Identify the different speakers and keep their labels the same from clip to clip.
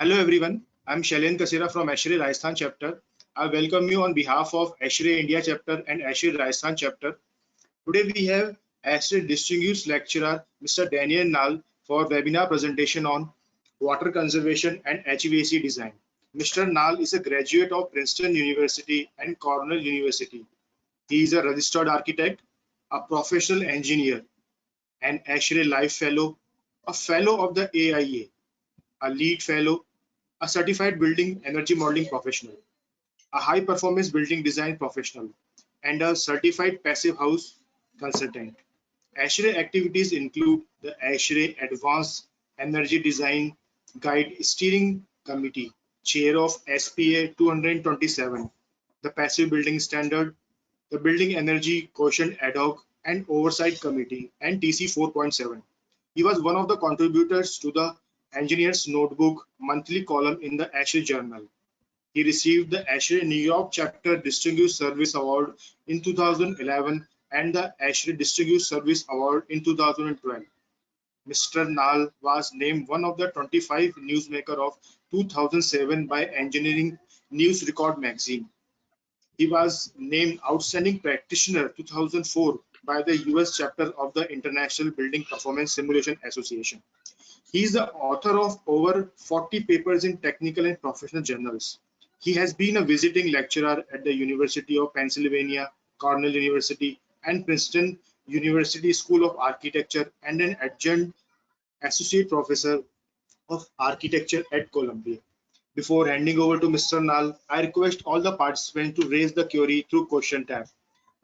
Speaker 1: Hello everyone, I'm Shailen Kasera from ASHRAE Rajasthan chapter. I welcome you on behalf of ASHRAE India chapter and ASHRAE Rajasthan chapter. Today we have ASHRAE Distinguished Lecturer Mr. Daniel Nal for webinar presentation on water conservation and HVAC design. Mr. Nal is a graduate of Princeton University and Cornell University. He is a registered architect, a professional engineer, an ASHRAE Life Fellow, a Fellow of the AIA, a Lead Fellow, a certified building energy modeling professional, a high performance building design professional, and a certified passive house consultant. ASHRAE activities include the ASHRAE Advanced Energy Design Guide Steering Committee, Chair of SPA 227, the Passive Building Standard, the Building Energy Quotient Ad hoc and Oversight Committee, and TC 4.7. He was one of the contributors to the Engineer's Notebook monthly column in the ASHRAE Journal. He received the ASHRAE New York Chapter Distinguished Service Award in 2011 and the ASHRAE Distinguished Service Award in 2012. Mr. Nal was named one of the 25 newsmaker of 2007 by Engineering News Record magazine. He was named Outstanding Practitioner 2004 by the US chapter of the International Building Performance Simulation Association. He is the author of over 40 papers in technical and professional journals. He has been a visiting lecturer at the University of Pennsylvania, Cornell University, and Princeton University School of Architecture, and an adjunct associate professor of architecture at Columbia. Before handing over to Mr. Nal, I request all the participants to raise the query through question tab.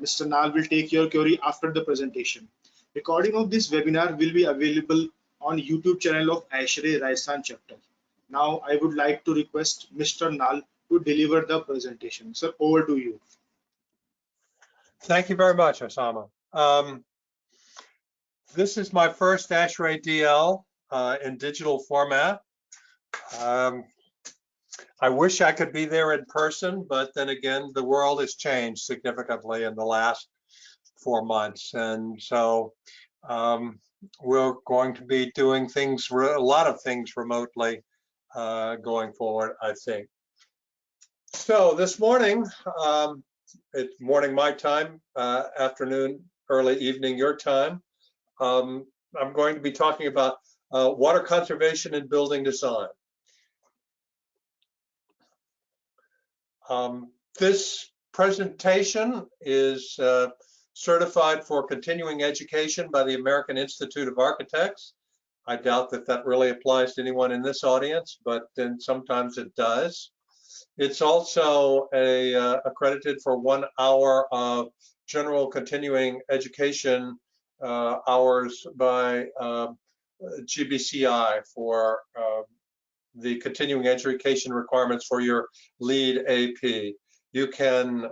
Speaker 1: Mr. Nal will take your query after the presentation. Recording of this webinar will be available on YouTube channel of ASHRAE Rajasthan chapter. Now I would like to request Mr. Nal to deliver the presentation. Sir, over to you.
Speaker 2: Thank you very much, Osama. This is my first ASHRAE DL in digital format. I wish I could be there in person, but then again, the world has changed significantly in the last 4 months. And so we're going to be doing things, a lot of things remotely going forward, I think. So this morning, it's morning my time, afternoon, early evening your time. I'm going to be talking about water conservation in building design. This presentation is certified for continuing education by the American Institute of Architects. I doubt that that really applies to anyone in this audience, but then sometimes it does. It's also accredited for 1 hour of general continuing education hours by GBCI for the continuing education requirements for your lead AP. You can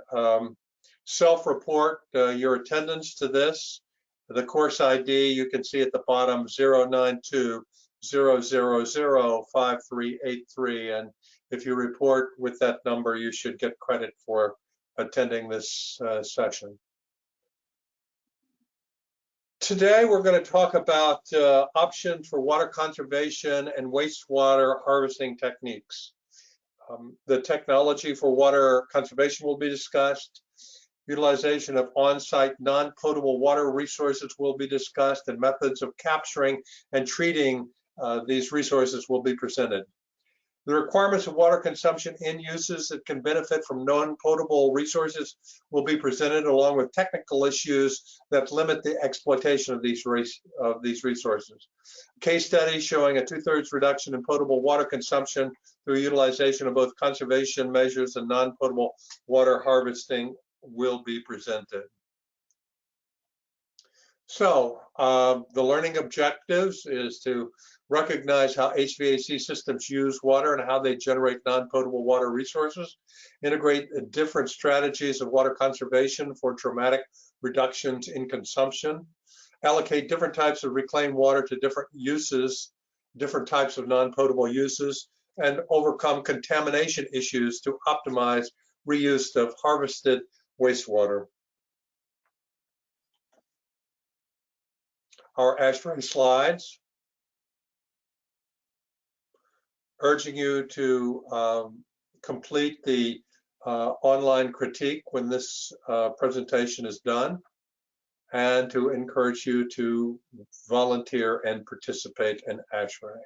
Speaker 2: self-report your attendance to this. The course ID you can see at the bottom, 092-000-5383, and if you report with that number, you should get credit for attending this session. Today, we're going to talk about options for water conservation and wastewater harvesting techniques. The technology for water conservation will be discussed. Utilization of on-site non-potable water resources will be discussed, and methods of capturing and treating these resources will be presented. The requirements of water consumption end uses that can benefit from non-potable resources will be presented, along with technical issues that limit the exploitation of these resources. Case study showing a 2/3 reduction in potable water consumption through utilization of both conservation measures and non-potable water harvesting will be presented. So the learning objectives is to recognize how HVAC systems use water and how they generate non-potable water resources, integrate different strategies of water conservation for dramatic reductions in consumption, allocate different types of reclaimed water to different uses, different types of non-potable uses, and overcome contamination issues to optimize reuse of harvested wastewater. Our ASHRAE slides. urging you to complete the online critique when this presentation is done, and to encourage you to volunteer and participate in ASHRAE.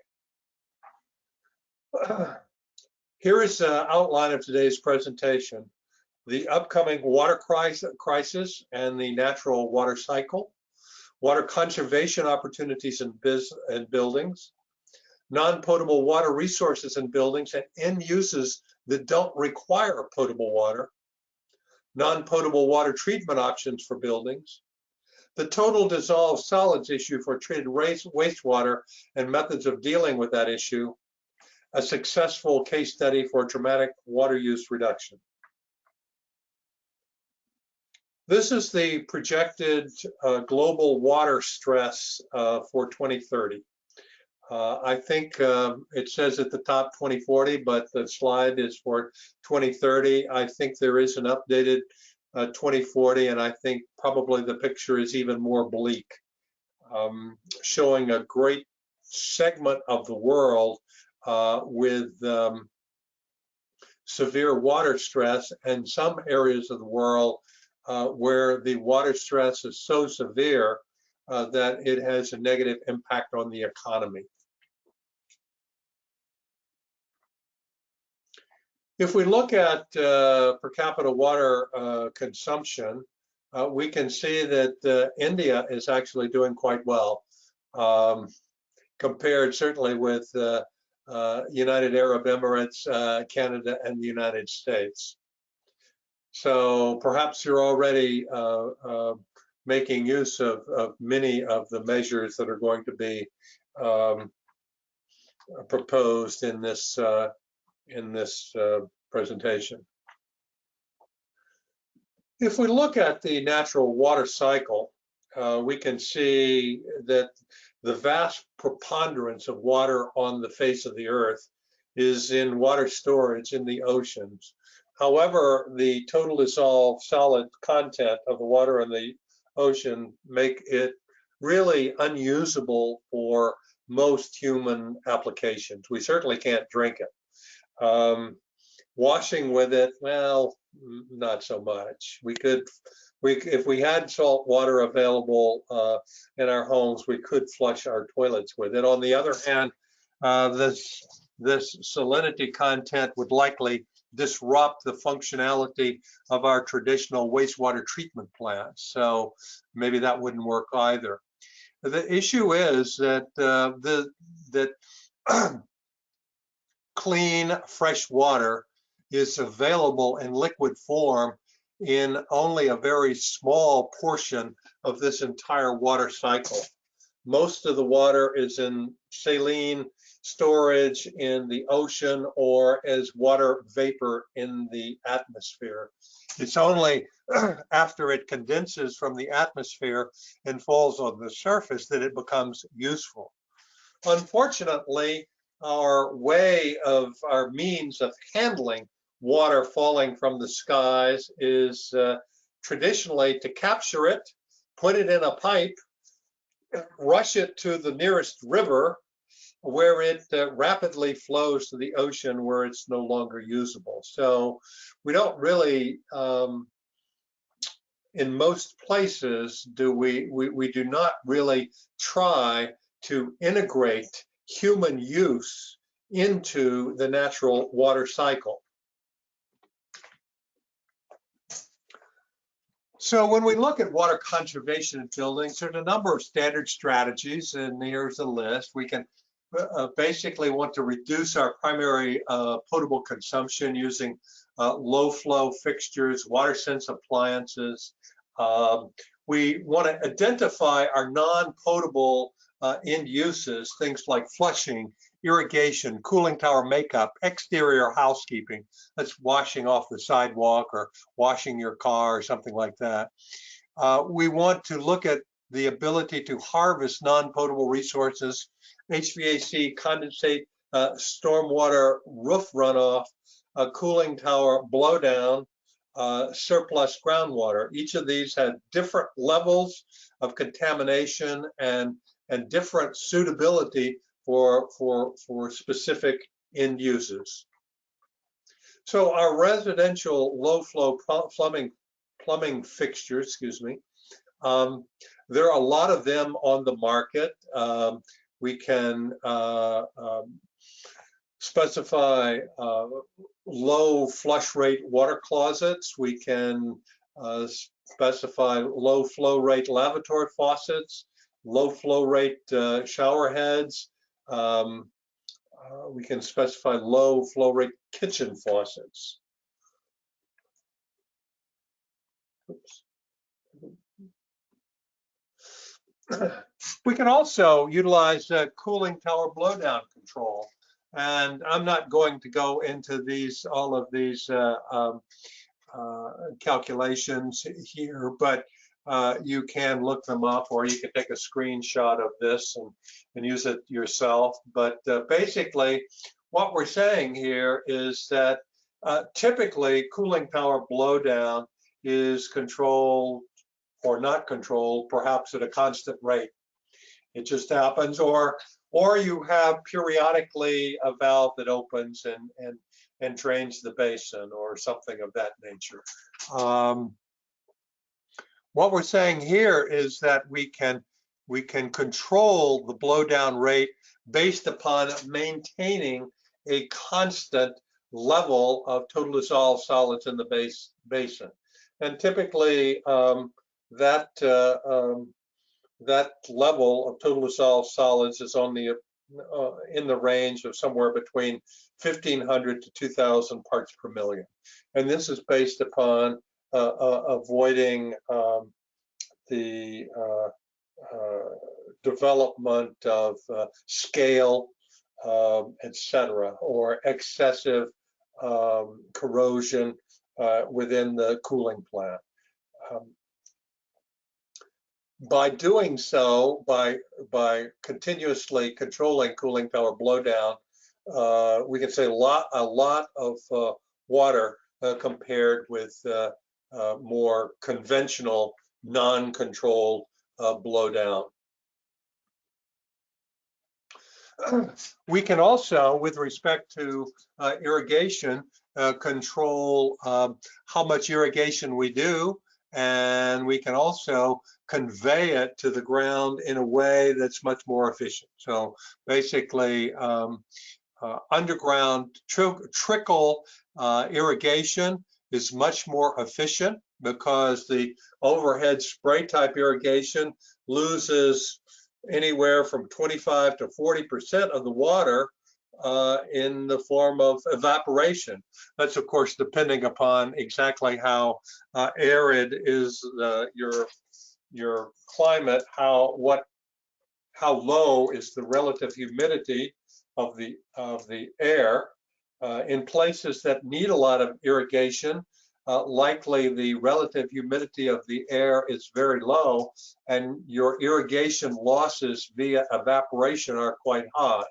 Speaker 2: Here is an outline of today's presentation: the upcoming water crisis and the natural water cycle, water conservation opportunities in buildings, non-potable water resources in buildings and end uses that don't require potable water, non-potable water treatment options for buildings, the total dissolved solids issue for treated wastewater and methods of dealing with that issue, a successful case study for dramatic water use reduction. This is the projected global water stress for 2030. I think it says at the top 2040, but the slide is for 2030. I think there is an updated 2040, and I think probably the picture is even more bleak, showing a great segment of the world with severe water stress, and some areas of the world where the water stress is so severe that it has a negative impact on the economy. If we look at per capita water consumption, we can see that India is actually doing quite well, compared certainly with United Arab Emirates, Canada, and the United States. So perhaps you're already making use of many of the measures that are going to be proposed in this presentation. If we look at the natural water cycle, we can see that the vast preponderance of water on the face of the earth is in water storage in the oceans. However, the total dissolved solid content of the water in the ocean make it really unusable for most human applications. We certainly can't drink it. Washing with it, well, not so much. If we had salt water available in our homes, we could flush our toilets with it. On the other hand, this salinity content would likely disrupt the functionality of our traditional wastewater treatment plants. So maybe that wouldn't work either. The issue is that clean, fresh water is available in liquid form in only a very small portion of this entire water cycle. Most of the water is in saline storage in the ocean or as water vapor in the atmosphere. It's only after it condenses from the atmosphere and falls on the surface that it becomes useful. Unfortunately, our means of handling water falling from the skies is traditionally to capture it, put it in a pipe, rush it to the nearest river where it rapidly flows to the ocean where it's no longer usable. So we don't really, in most places, we do not really try to integrate human use into the natural water cycle. So when we look at water conservation in buildings, there's a number of standard strategies, and here's a list. We can basically want to reduce our primary potable consumption using low flow fixtures, water sense appliances. We want to identify our non-potable end uses, things like flushing, irrigation, cooling tower makeup, exterior housekeeping. That's washing off the sidewalk or washing your car or something like that. We want to look at the ability to harvest non-potable resources, HVAC, condensate, stormwater, roof runoff, cooling tower blowdown, surplus groundwater. Each of these had different levels of contamination and different suitability for specific end uses. So our residential low-flow plumbing fixtures, excuse me, there are a lot of them on the market. We can specify low flush rate water closets. We can specify low flow rate lavatory faucets, low flow rate shower heads. We can specify low flow rate kitchen faucets. Oops. We can also utilize cooling tower blowdown control. And I'm not going to go into all of these calculations here, but you can look them up, or you can take a screenshot of this and use it yourself. But basically, what we're saying here is that typically cooling tower blowdown is controlled or not controlled, perhaps at a constant rate. It just happens, or you have periodically a valve that opens and drains the basin or something of that nature. What we're saying here is that we can control the blowdown rate based upon maintaining a constant level of total dissolved solids in the basin. And typically that level of total dissolved solids is on the in the range of somewhere between 1,500 to 2,000 parts per million, and this is based upon avoiding the development of scale, etc., or excessive corrosion within the cooling plant. By doing so, by continuously controlling cooling tower blowdown, we can save a lot of water compared with more conventional, non-controlled blowdown. We can also, with respect to irrigation, control how much irrigation we do, and we can also convey it to the ground in a way that's much more efficient. So basically, underground trickle irrigation is much more efficient because the overhead spray type irrigation loses anywhere from 25 to 40% of the water in the form of evaporation. That's of course depending upon exactly how arid is your climate, how low is the relative humidity of the air. In places that need a lot of irrigation, likely the relative humidity of the air is very low, and your irrigation losses via evaporation are quite high.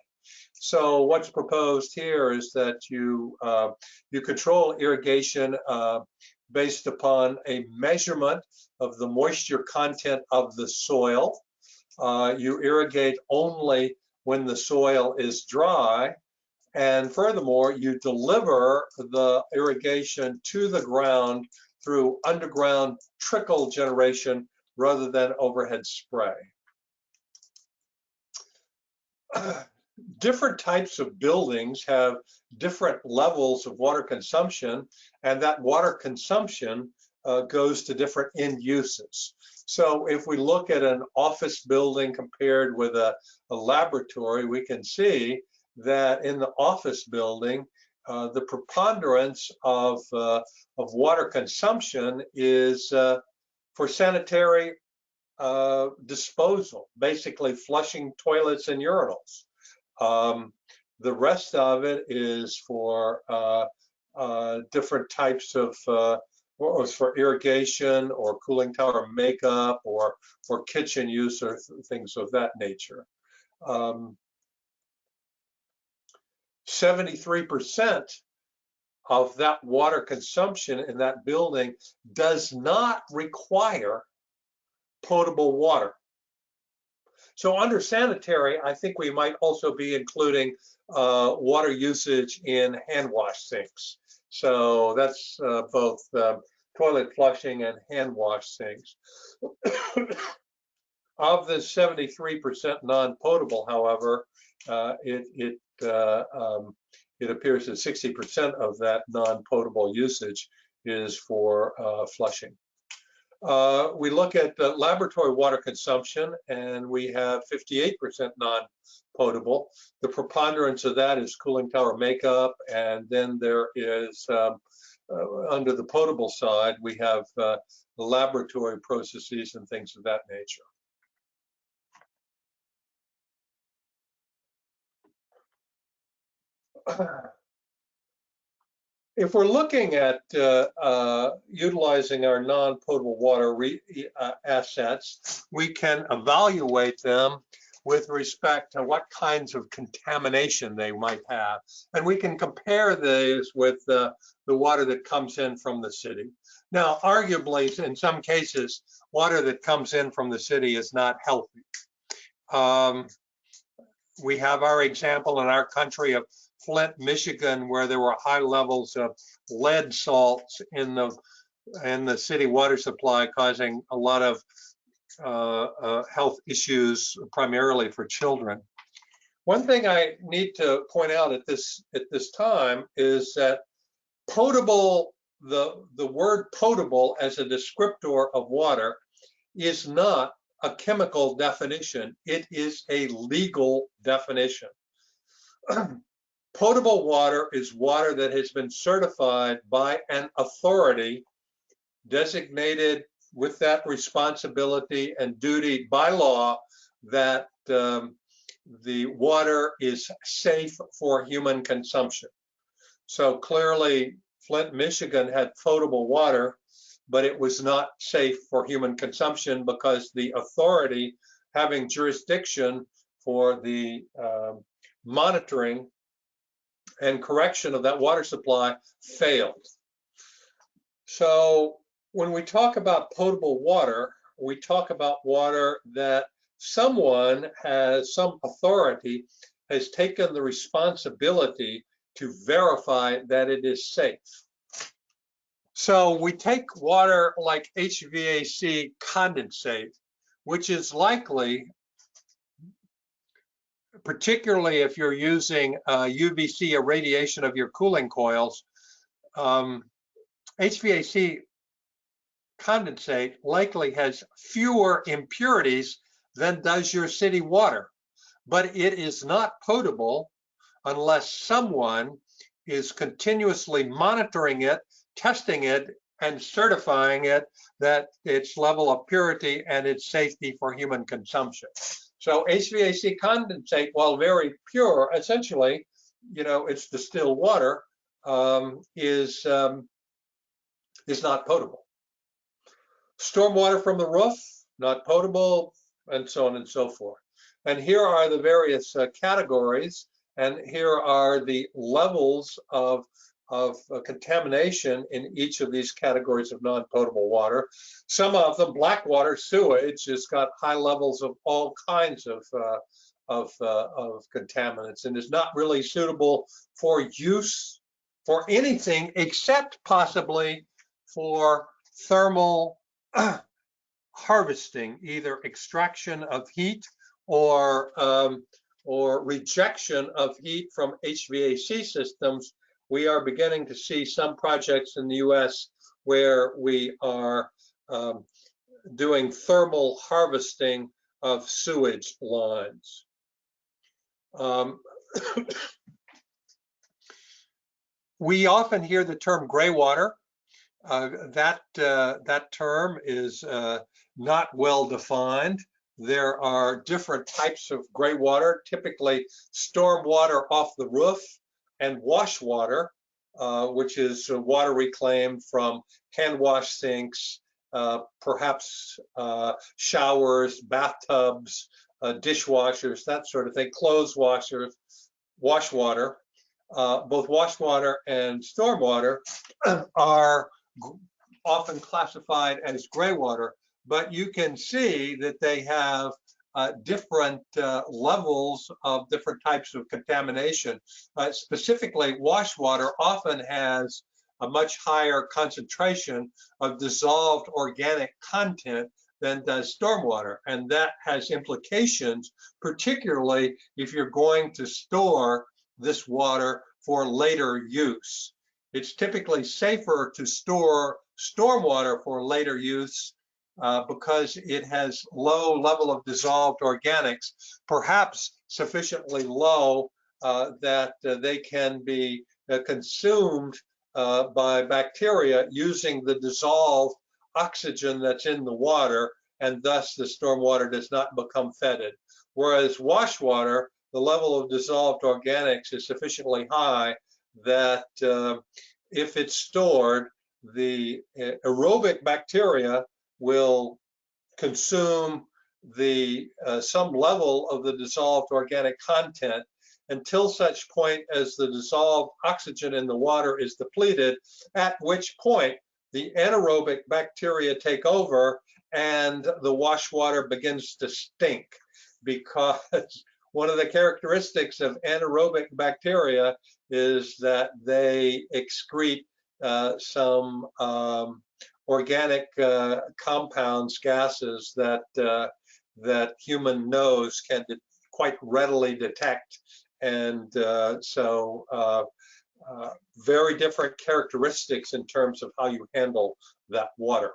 Speaker 2: So what's proposed here is that you control irrigation based upon a measurement of the moisture content of the soil. You irrigate only when the soil is dry, and furthermore, you deliver the irrigation to the ground through underground trickle generation rather than overhead spray. Different types of buildings have different levels of water consumption, and that water consumption goes to different end uses. So if we look at an office building compared with a laboratory, we can see that in the office building, the preponderance of water consumption is for sanitary disposal, basically flushing toilets and urinals. The rest of it is for different types of, for irrigation or cooling tower makeup or for kitchen use or things of that nature. 73% of that water consumption in that building does not require potable water. So under sanitary, I think we might also be including water usage in hand wash sinks. So that's both toilet flushing and hand wash sinks. Of the 73% non-potable, however, it appears that 60% of that non-potable usage is for flushing. We look at laboratory water consumption, and we have 58% non-potable. The preponderance of that is cooling tower makeup, and then there is, under the potable side, we have laboratory processes and things of that nature. If we're looking at utilizing our non-potable water assets, we can evaluate them with respect to what kinds of contamination they might have. And we can compare these with the water that comes in from the city. Now, arguably, in some cases, water that comes in from the city is not healthy. We have our example in our country of Flint, Michigan, where there were high levels of lead salts in the city water supply, causing a lot of health issues, primarily for children. One thing I need to point out at this time is that potable, the word potable as a descriptor of water is not a chemical definition. It is a legal definition. Potable water is water that has been certified by an authority designated with that responsibility and duty by law that the water is safe for human consumption. So clearly, Flint, Michigan had potable water, but it was not safe for human consumption because the authority having jurisdiction for the monitoring and correction of that water supply failed. So when we talk about potable water, we talk about water that someone has, some authority has taken the responsibility to verify that it is safe. So we take water like HVAC condensate, which is likely, particularly if you're using UVC irradiation of your cooling coils, HVAC condensate likely has fewer impurities than does your city water, but it is not potable unless someone is continuously monitoring it, testing it, and certifying it that its level of purity and its safety for human consumption. So HVAC condensate, while very pure, essentially, you know, it's distilled water, is not potable. Stormwater from the roof, not potable, and so on and so forth. And here are the various categories, and here are the levels of contamination in each of these categories of non-potable water. Some of them, black water, sewage, has got high levels of all kinds of contaminants and is not really suitable for use for anything except possibly for thermal harvesting, either extraction of heat or rejection of heat from HVAC systems. We are beginning to see some projects in the US where we are doing thermal harvesting of sewage lines. We often hear the term Greywater. That term is not well defined. There are different types of gray water, typically storm water off the roof, and wash water, which is water reclaimed from hand wash sinks, perhaps showers, bathtubs, dishwashers, that sort of thing, clothes washers, wash water. Both wash water and storm water are often classified as gray water, but you can see that they have different levels of different types of contamination. Specifically, wash water often has a much higher concentration of dissolved organic content than does stormwater, and that has implications, particularly if you're going to store this water for later use. It's typically safer to store stormwater for later use because it has low level of dissolved organics, perhaps sufficiently low that they can be consumed by bacteria using the dissolved oxygen that's in the water, and thus the stormwater does not become fetid. Whereas wash water, the level of dissolved organics is sufficiently high that if it's stored, the aerobic bacteria will consume the some level of the dissolved organic content until such point as the dissolved oxygen in the water is depleted, at which point the anaerobic bacteria take over and the wash water begins to stink, because one of the characteristics of anaerobic bacteria is that they excrete some organic compounds, gases that human nose can quite readily detect. And very different characteristics in terms of how you handle that water.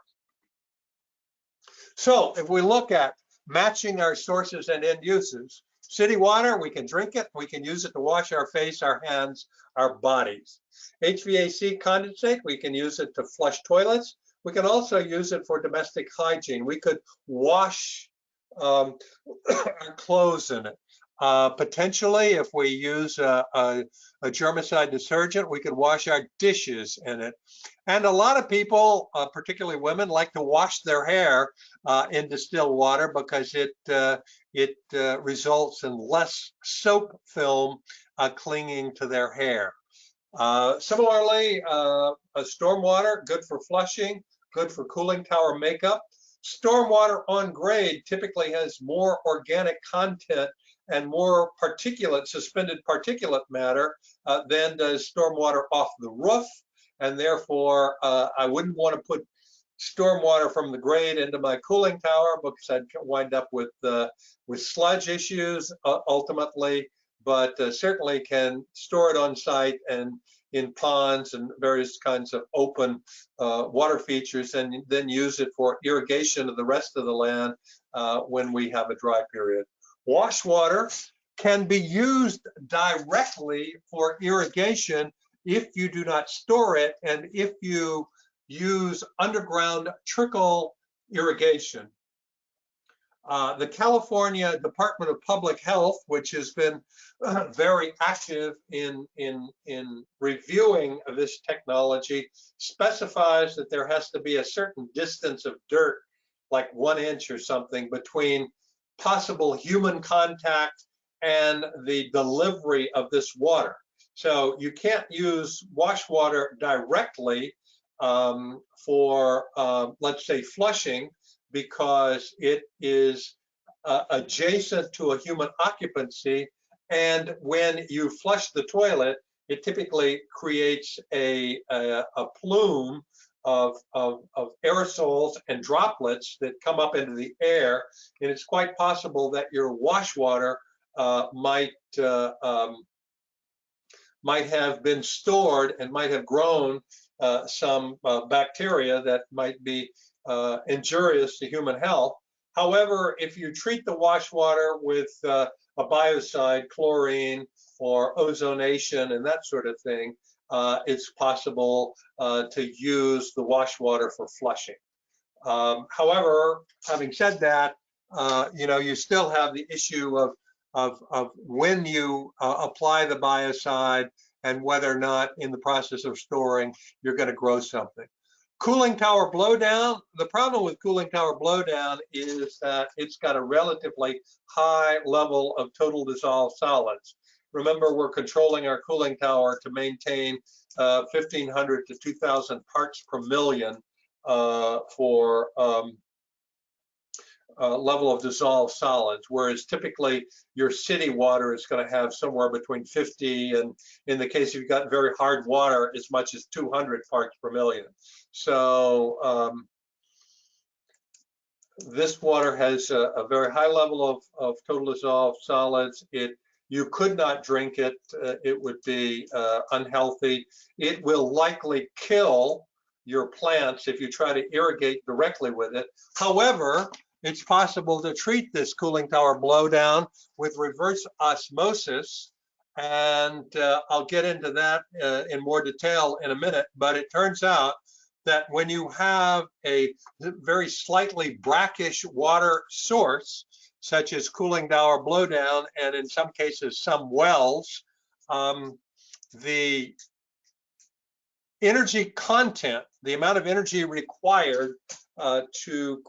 Speaker 2: So if we look at matching our sources and end uses, city water, we can drink it, we can use it to wash our face, our hands, our bodies. HVAC condensate, we can use it to flush toilets. We can also use it for domestic hygiene. We could wash our clothes in it. Potentially, if we use a germicide detergent, we could wash our dishes in it. And a lot of people, particularly women, like to wash their hair in distilled water because it results in less soap film clinging to their hair. Similarly, stormwater, good for flushing, good for cooling tower makeup. Stormwater on grade typically has more organic content and more particulate, suspended particulate matter than does stormwater off the roof. And therefore, I wouldn't want to put stormwater from the grade into my cooling tower because I'd wind up with sludge issues ultimately, but certainly can store it on site and in ponds and various kinds of open water features, and then use it for irrigation of the rest of the land when we have a dry period. Wash water can be used directly for irrigation if you do not store it and if you use underground trickle irrigation. The California Department of Public Health, which has been very active in reviewing this technology, specifies that there has to be a certain distance of dirt, like 1 inch or something, between possible human contact and the delivery of this water. So you can't use wash water directly for, let's say, flushing, because it is adjacent to a human occupancy. And when you flush the toilet, it typically creates a plume of aerosols and droplets that come up into the air. And it's quite possible that your wash water might have been stored and might have grown some bacteria that might be injurious to human health. However, if you treat the wash water with a biocide, chlorine, or ozonation and that sort of thing, it's possible to use the wash water for flushing. However, having said that, you still have the issue of when you apply the biocide and whether or not in the process of storing you're going to grow something. Cooling tower blowdown. The problem with cooling tower blowdown is that it's got a relatively high level of total dissolved solids. Remember, we're controlling our cooling tower to maintain 1,500 to 2,000 parts per million for level of dissolved solids, whereas typically your city water is going to have somewhere between 50 and, in the case if you've got very hard water, as much as 200 parts per million. So this water has a very high level of total dissolved solids. You could not drink it. It would be unhealthy. It will likely kill your plants if you try to irrigate directly with it. However, it's possible to treat this cooling tower blowdown with reverse osmosis, and I'll get into that in more detail in a minute, but it turns out that when you have a very slightly brackish water source, such as cooling tower blowdown, and in some cases some wells, the energy content, the amount of energy required to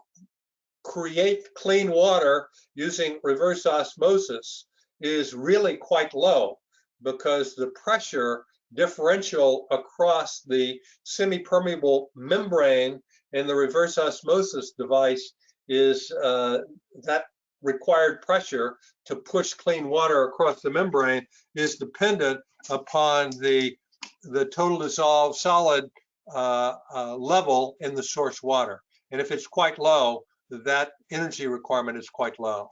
Speaker 2: create clean water using reverse osmosis is really quite low, because the pressure differential across the semi-permeable membrane in the reverse osmosis device is that required pressure to push clean water across the membrane is dependent upon the total dissolved solid level in the source water. And if it's quite low, that energy requirement is quite low.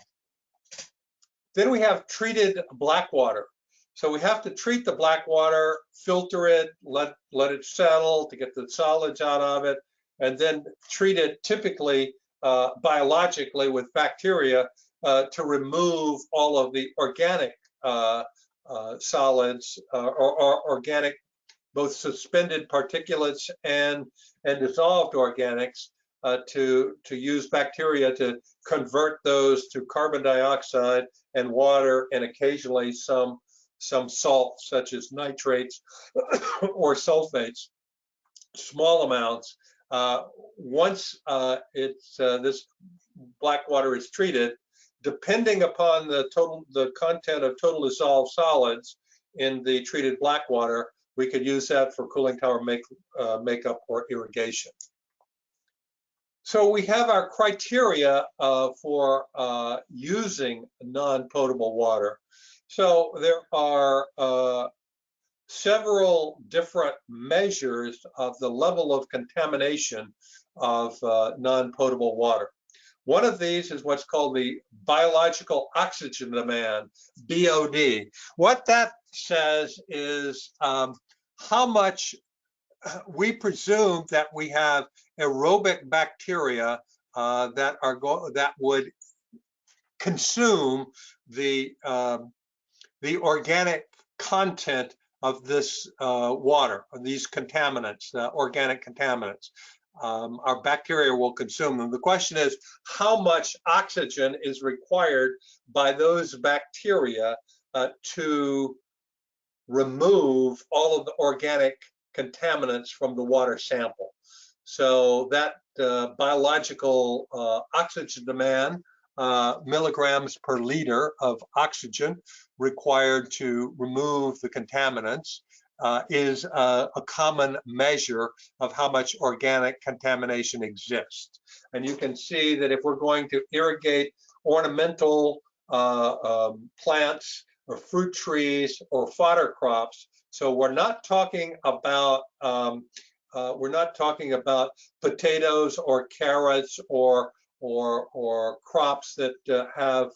Speaker 2: Then we have treated black water. So we have to treat the black water, filter it, let it settle to get the solids out of it, and then treat it typically biologically with bacteria to remove all of the organic solids or organic, both suspended particulates and dissolved organics, to use bacteria to convert those to carbon dioxide and water, and occasionally some salts such as nitrates or sulfates, small amounts. Once this black water is treated, depending upon the content of total dissolved solids in the treated black water, we could use that for cooling tower makeup or irrigation. So we have our criteria for using non-potable water. So there are several different measures of the level of contamination of non-potable water. One of these is what's called the biological oxygen demand, BOD. What that says is how much we presume that we have aerobic bacteria that would consume the organic content of this water, of these contaminants, organic contaminants. Our bacteria will consume them. The question is, how much oxygen is required by those bacteria to remove all of the organic contaminants from the water sample? So that biological oxygen demand, milligrams per liter of oxygen required to remove the contaminants, is a common measure of how much organic contamination exists. And you can see that if we're going to irrigate ornamental plants or fruit trees or fodder crops, so we're not talking about potatoes or carrots or crops that have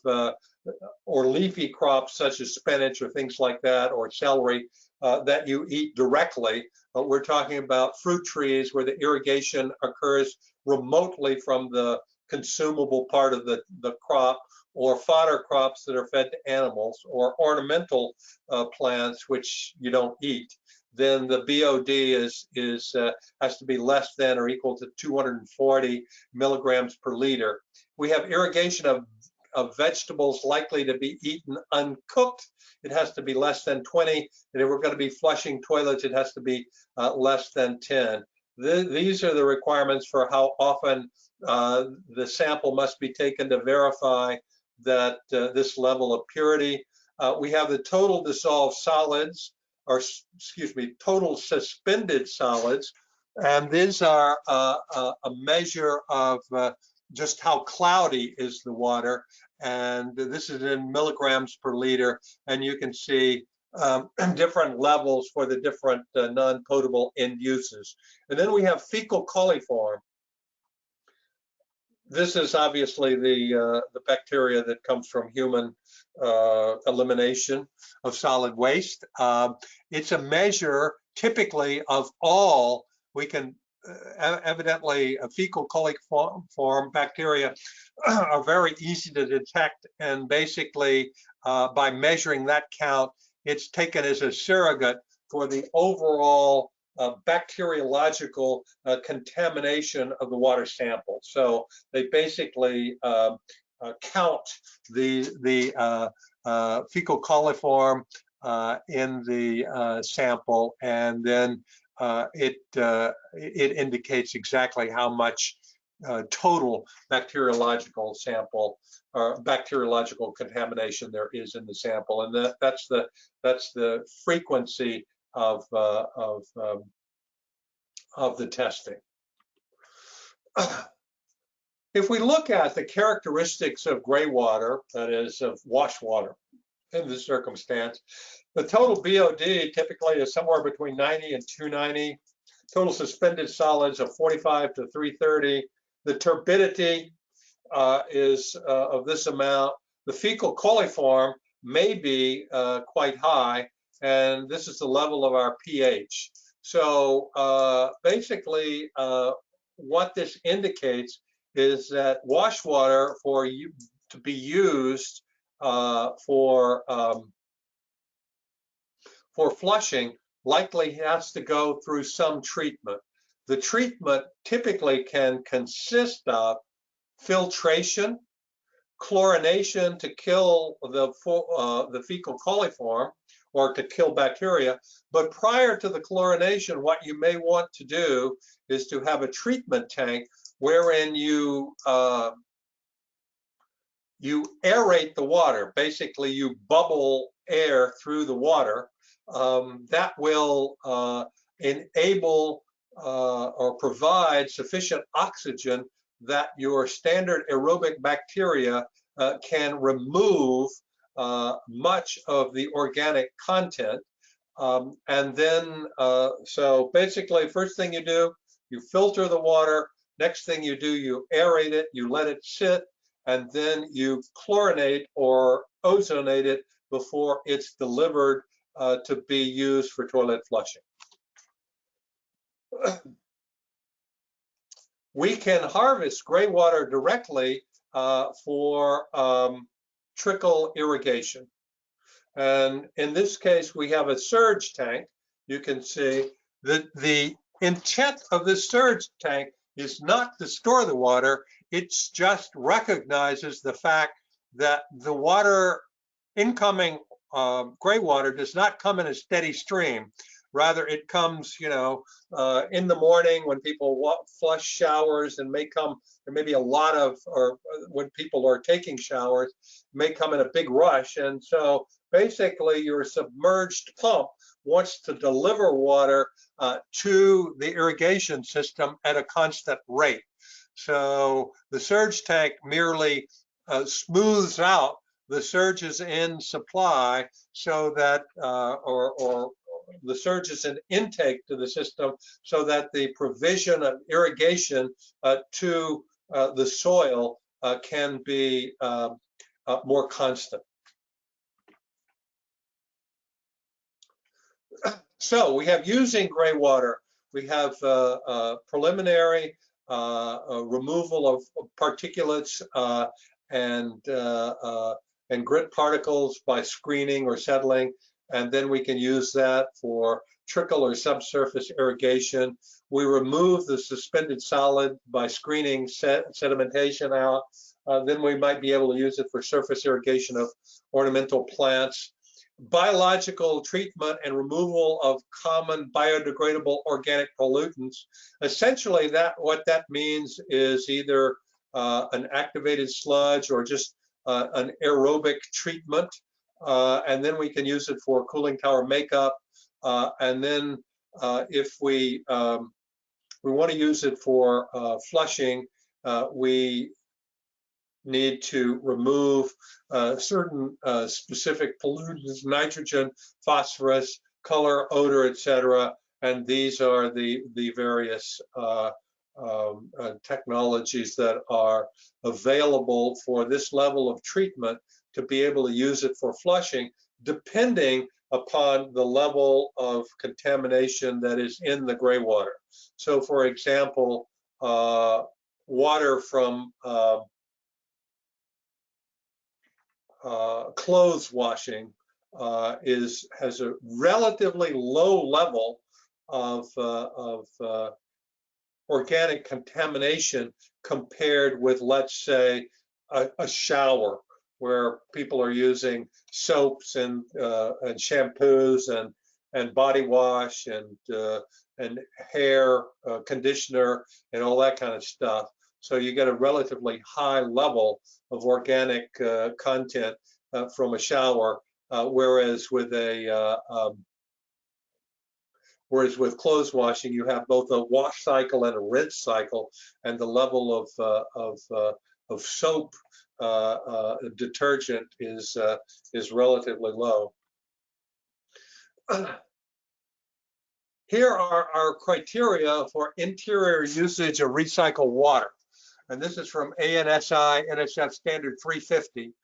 Speaker 2: or leafy crops such as spinach or things like that, or celery that you eat directly. But we're talking about fruit trees where the irrigation occurs remotely from the consumable part of the crop, or fodder crops that are fed to animals, or ornamental plants which you don't eat. Then the BOD has to be less than or equal to 240 milligrams per liter. We have irrigation of vegetables likely to be eaten uncooked. It has to be less than 20, and if we're going to be flushing toilets, it has to be less than 10. These are the requirements for how often the sample must be taken to verify that this level of purity. We have the total dissolved solids, or excuse me, total suspended solids, and these are a measure of just how cloudy is the water. And this is in milligrams per liter. And you can see different levels for the different non-potable end uses. And then we have fecal coliform. This is obviously the bacteria that comes from human elimination of solid waste. It's a measure typically of all, we can evidently fecal coliform bacteria are very easy to detect, and basically by measuring that count, it's taken as a surrogate for the overall bacteriological contamination of the water sample. So they basically count the fecal coliform in the sample, and then it indicates exactly how much total bacteriological sample or bacteriological contamination there is in the sample, and that's the frequency of the testing. If we look at the characteristics of gray water, that is of wash water in this circumstance, the total BOD typically is somewhere between 90 and 290. Total suspended solids of 45 to 330. The turbidity is of this amount. The fecal coliform may be quite high, and this is the level of our pH. So basically, what this indicates is that wash water to be used for flushing likely has to go through some treatment. The treatment typically can consist of filtration, chlorination to kill the fecal coliform or to kill bacteria. But prior to the chlorination, what you may want to do is to have a treatment tank wherein you aerate the water. Basically, you bubble air through the water. That will enable or provide sufficient oxygen that your standard aerobic bacteria can remove much of the organic content. And then, so basically, first thing you do, you filter the water. Next thing you do, you aerate it, you let it sit, and then you chlorinate or ozonate it before it's delivered to be used for toilet flushing. We can harvest gray water directly for trickle irrigation. And in this case, we have a surge tank. You can see that the intent of this surge tank is not to store the water. It just recognizes the fact that the water, incoming gray water, does not come in a steady stream. Rather, it comes, in the morning when people flush showers, and there may be a lot of, or when people are taking showers, may come in a big rush. And so basically your submerged pump wants to deliver water to the irrigation system at a constant rate. So the surge tank merely smooths out the surges in supply so that, or the surges in intake to the system, so that the provision of irrigation to the soil can be more constant. So we have using gray water. We have preliminary removal of particulates and grit particles by screening or settling, and then we can use that for trickle or subsurface irrigation. We remove the suspended solid by screening sedimentation out. Then we might be able to use it for surface irrigation of ornamental plants. Biological treatment and removal of common biodegradable organic pollutants. Essentially, what that means is either an activated sludge or just an aerobic treatment, and then we can use it for cooling tower makeup. And then if we want to use it for flushing, we need to remove certain specific pollutants, nitrogen, phosphorus, color, odor, etc. And these are the various technologies that are available for this level of treatment to be able to use it for flushing, depending upon the level of contamination that is in the gray water. So, for example, water from clothes washing has a relatively low level of organic contamination compared with, let's say, a shower, where people are using soaps and shampoos and body wash and hair conditioner and all that kind of stuff. So you get a relatively high level of organic content from a shower, whereas with clothes washing, you have both a wash cycle and a rinse cycle, and the level of soap detergent is relatively low. Here are our criteria for interior usage of recycled water, and this is from ANSI NSF Standard 350.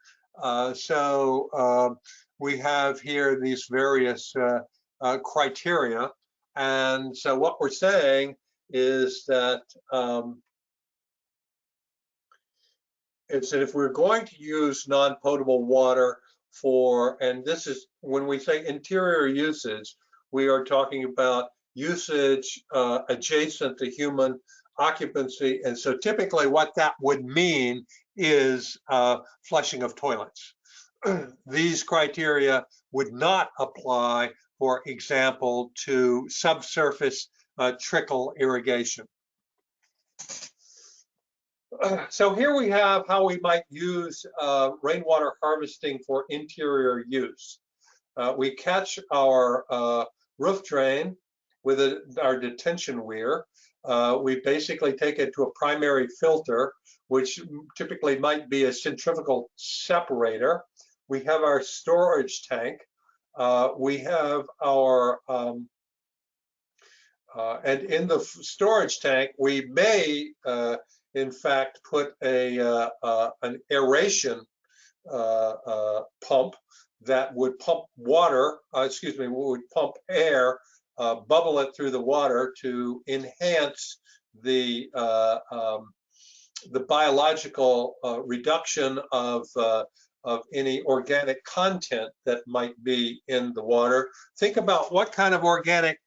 Speaker 2: We have here these various criteria, and so what we're saying is that if we're going to use non-potable water and this is when we say interior usage, we are talking about usage adjacent to human occupancy. And so typically what that would mean is flushing of toilets. These criteria would not apply, for example, to subsurface trickle irrigation. So here we have how we might use rainwater harvesting for interior use. We catch our roof drain with our detention weir. We basically take it to a primary filter, which typically might be a centrifugal separator. We have our storage tank. We have our, and in the storage tank, we may, in fact, put an aeration pump that would pump water, would pump air, bubble it through the water to enhance the biological reduction of any organic content that might be in the water. Think about what kind of organic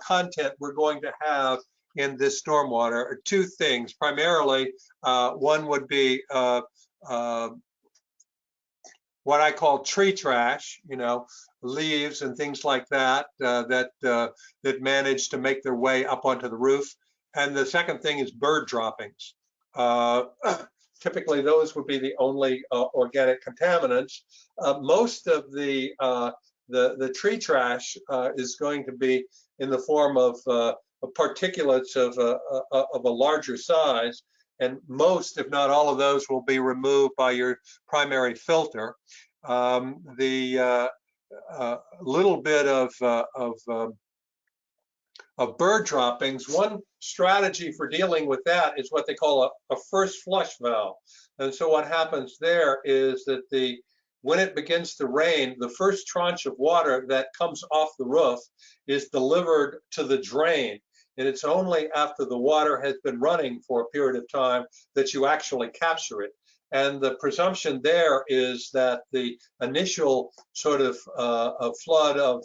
Speaker 2: content we're going to have in this stormwater. Two things, primarily, one would be what I call tree trash, leaves and things like that, that manage to make their way up onto the roof. And the second thing is bird droppings. Typically, those would be the only organic contaminants. Most of the tree trash is going to be in the form of particulates of a larger size, and most, if not all of those, will be removed by your primary filter. The little bit of bird droppings, one strategy for dealing with that is what they call a first flush valve. And so what happens there is that when it begins to rain, the first tranche of water that comes off the roof is delivered to the drain. And it's only after the water has been running for a period of time that you actually capture it. And the presumption there is that the initial sort of flood of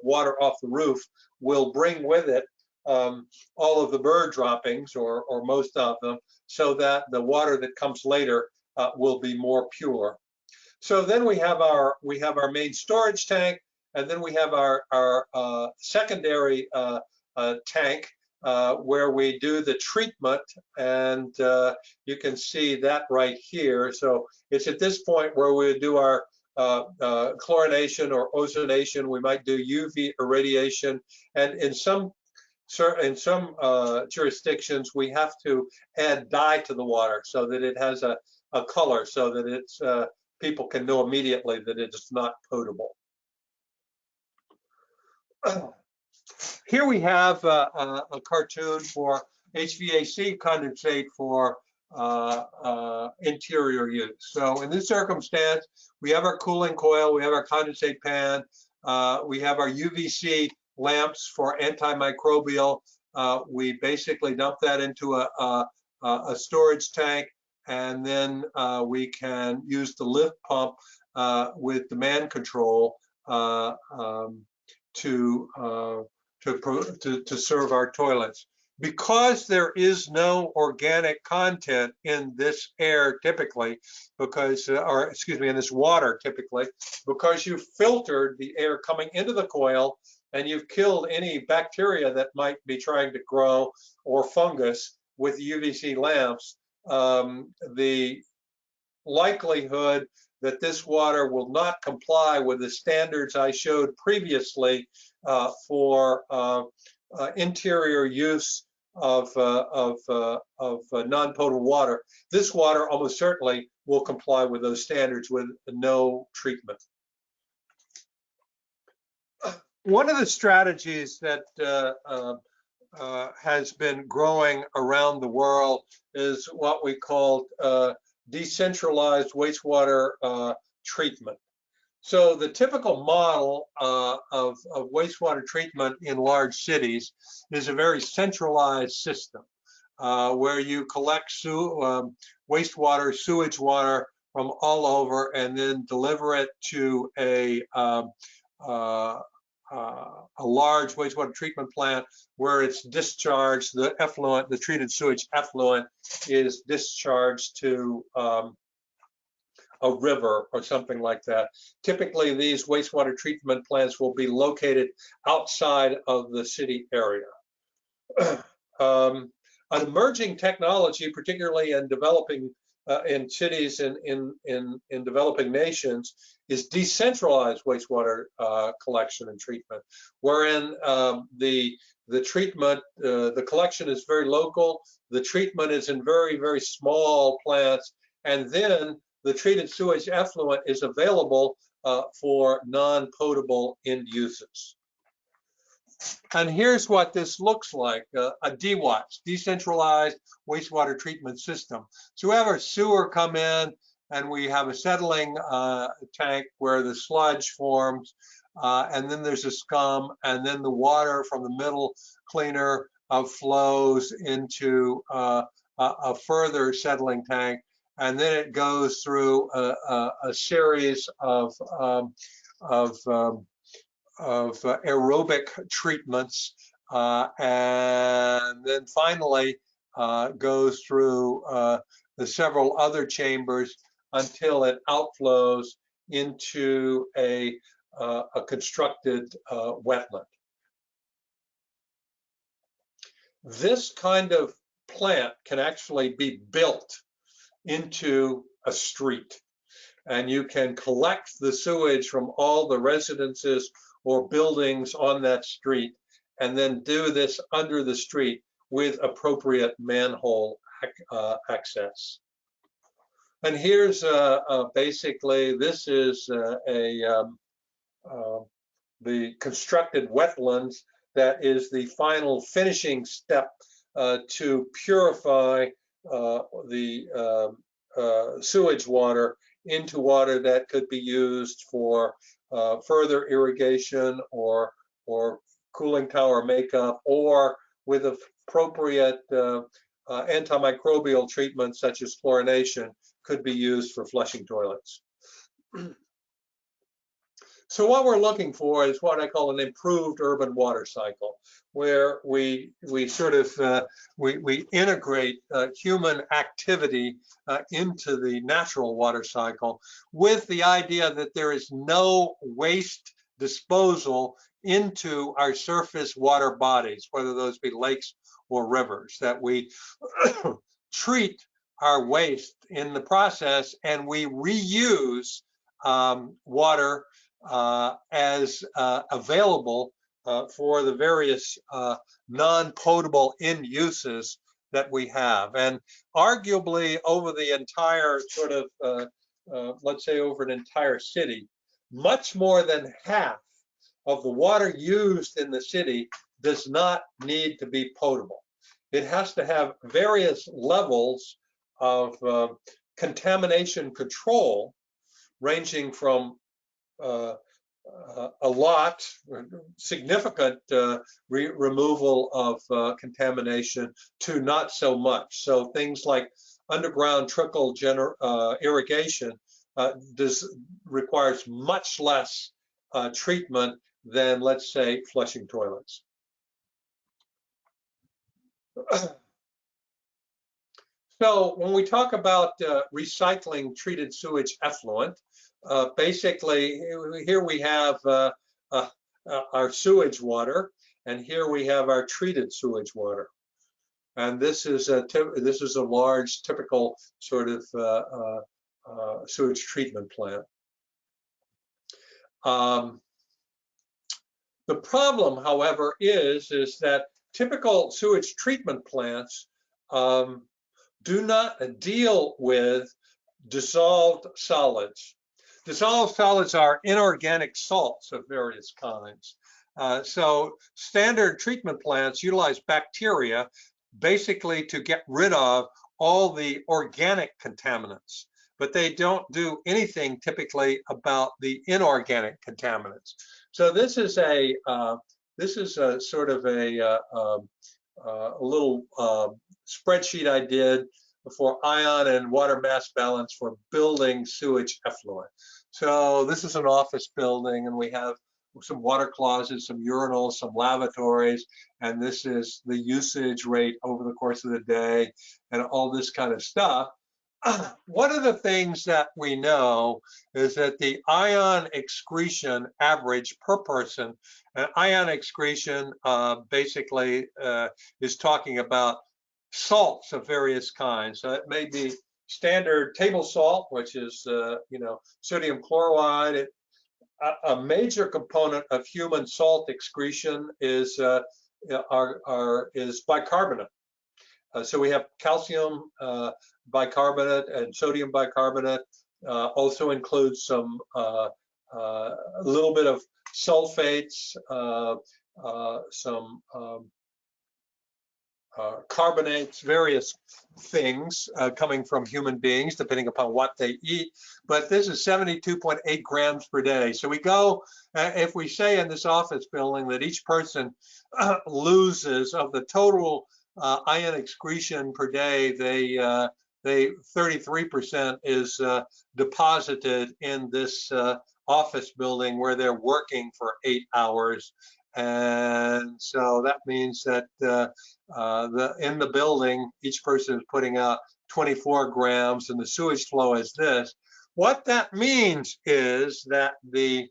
Speaker 2: water off the roof will bring with it all of the bird droppings, or most of them, so that the water that comes later will be more pure. So then we have our main storage tank, and then we have our secondary tank where we do the treatment, and you can see that right here. So it's at this point where we do our chlorination or ozonation. We might do UV irradiation, and in some jurisdictions we have to add dye to the water so that it has a a color so that it's people can know immediately that it is not potable. Here we have a cartoon for HVAC condensate for interior use. So in this circumstance, we have our cooling coil, we have our condensate pan, we have our UVC lamps for antimicrobial. We basically dump that into a storage tank, and then we can use the lift pump with demand control to serve our toilets. Because there is no organic content in this air typically, because, or excuse me, in this water typically, because you've filtered the air coming into the coil and you've killed any bacteria that might be trying to grow or fungus with UVC lamps, the likelihood that this water will not comply with the standards I showed previously for interior use of non-potable water. This water almost certainly will comply with those standards with no treatment. One of the strategies that has been growing around the world is what we call decentralized wastewater treatment. So the typical model of wastewater treatment in large cities is a very centralized system where you collect wastewater, sewage water from all over and then deliver it to a large wastewater treatment plant where it's discharged. The effluent, the treated sewage effluent, is discharged to a river or something like that. Typically, these wastewater treatment plants will be located outside of the city area. An emerging technology, particularly in developing in cities in developing nations, is decentralized wastewater collection and treatment, wherein the treatment, the collection is very local, the treatment is in very, very small plants, and then the treated sewage effluent is available for non-potable end uses. And here's what this looks like, a DWATS, decentralized wastewater treatment system. So we have our sewer come in, and we have a settling tank where the sludge forms, and then there's a scum, and then the water from the middle cleaner flows into a further settling tank, and then it goes through a series of aerobic treatments, and then finally goes through the several other chambers until it outflows into a constructed wetland. This kind of plant can actually be built into a street, and you can collect the sewage from all the residences or buildings on that street, and then do this under the street with appropriate manhole access. And here's basically, this is the constructed wetlands that is the final finishing step to purify the sewage water into water that could be used for further irrigation or cooling tower makeup, or with appropriate antimicrobial treatments such as chlorination could be used for flushing toilets. So what we're looking for is what I call an improved urban water cycle, where we sort of we integrate human activity into the natural water cycle, with the idea that there is no waste disposal into our surface water bodies, whether those be lakes or rivers, that we treat our waste in the process and we reuse water as available for the various non-potable end uses that we have. And arguably over the entire sort of, let's say over an entire city, much more than half of the water used in the city does not need to be potable. It has to have various levels of contamination control, ranging from a lot, significant removal of contamination to not so much. So things like underground trickle irrigation requires much less treatment than, let's say, flushing toilets. So when we talk about recycling treated sewage effluent, basically here we have our sewage water, and here we have our treated sewage water. And this is a large typical sort of sewage treatment plant. The problem, however, is that typical sewage treatment plants do not deal with dissolved solids. Dissolved solids are inorganic salts of various kinds. So standard treatment plants utilize bacteria basically to get rid of all the organic contaminants, but they don't do anything typically about the inorganic contaminants. So this is a sort of a little spreadsheet I did for ion and water mass balance for building sewage effluent. So this is an office building, and we have some water closets, some urinals, some lavatories, and this is the usage rate over the course of the day and all this kind of stuff. One of the things that we know is that the ion excretion average per person, and ion excretion basically is talking about salts of various kinds. So it may be standard table salt, which is sodium chloride. A major component of human salt excretion is bicarbonate. So we have calcium bicarbonate and sodium bicarbonate. Also includes some a little bit of sulfates, some carbonates, various things coming from human beings, depending upon what they eat. But this is 72.8 grams per day. So we go, if we say in this office building that each person loses of the total ion excretion per day, they 33% is deposited in this office building where they're working for 8 hours. And so that means that in the building, each person is putting out 24 grams, and the sewage flow is this. What that means is that the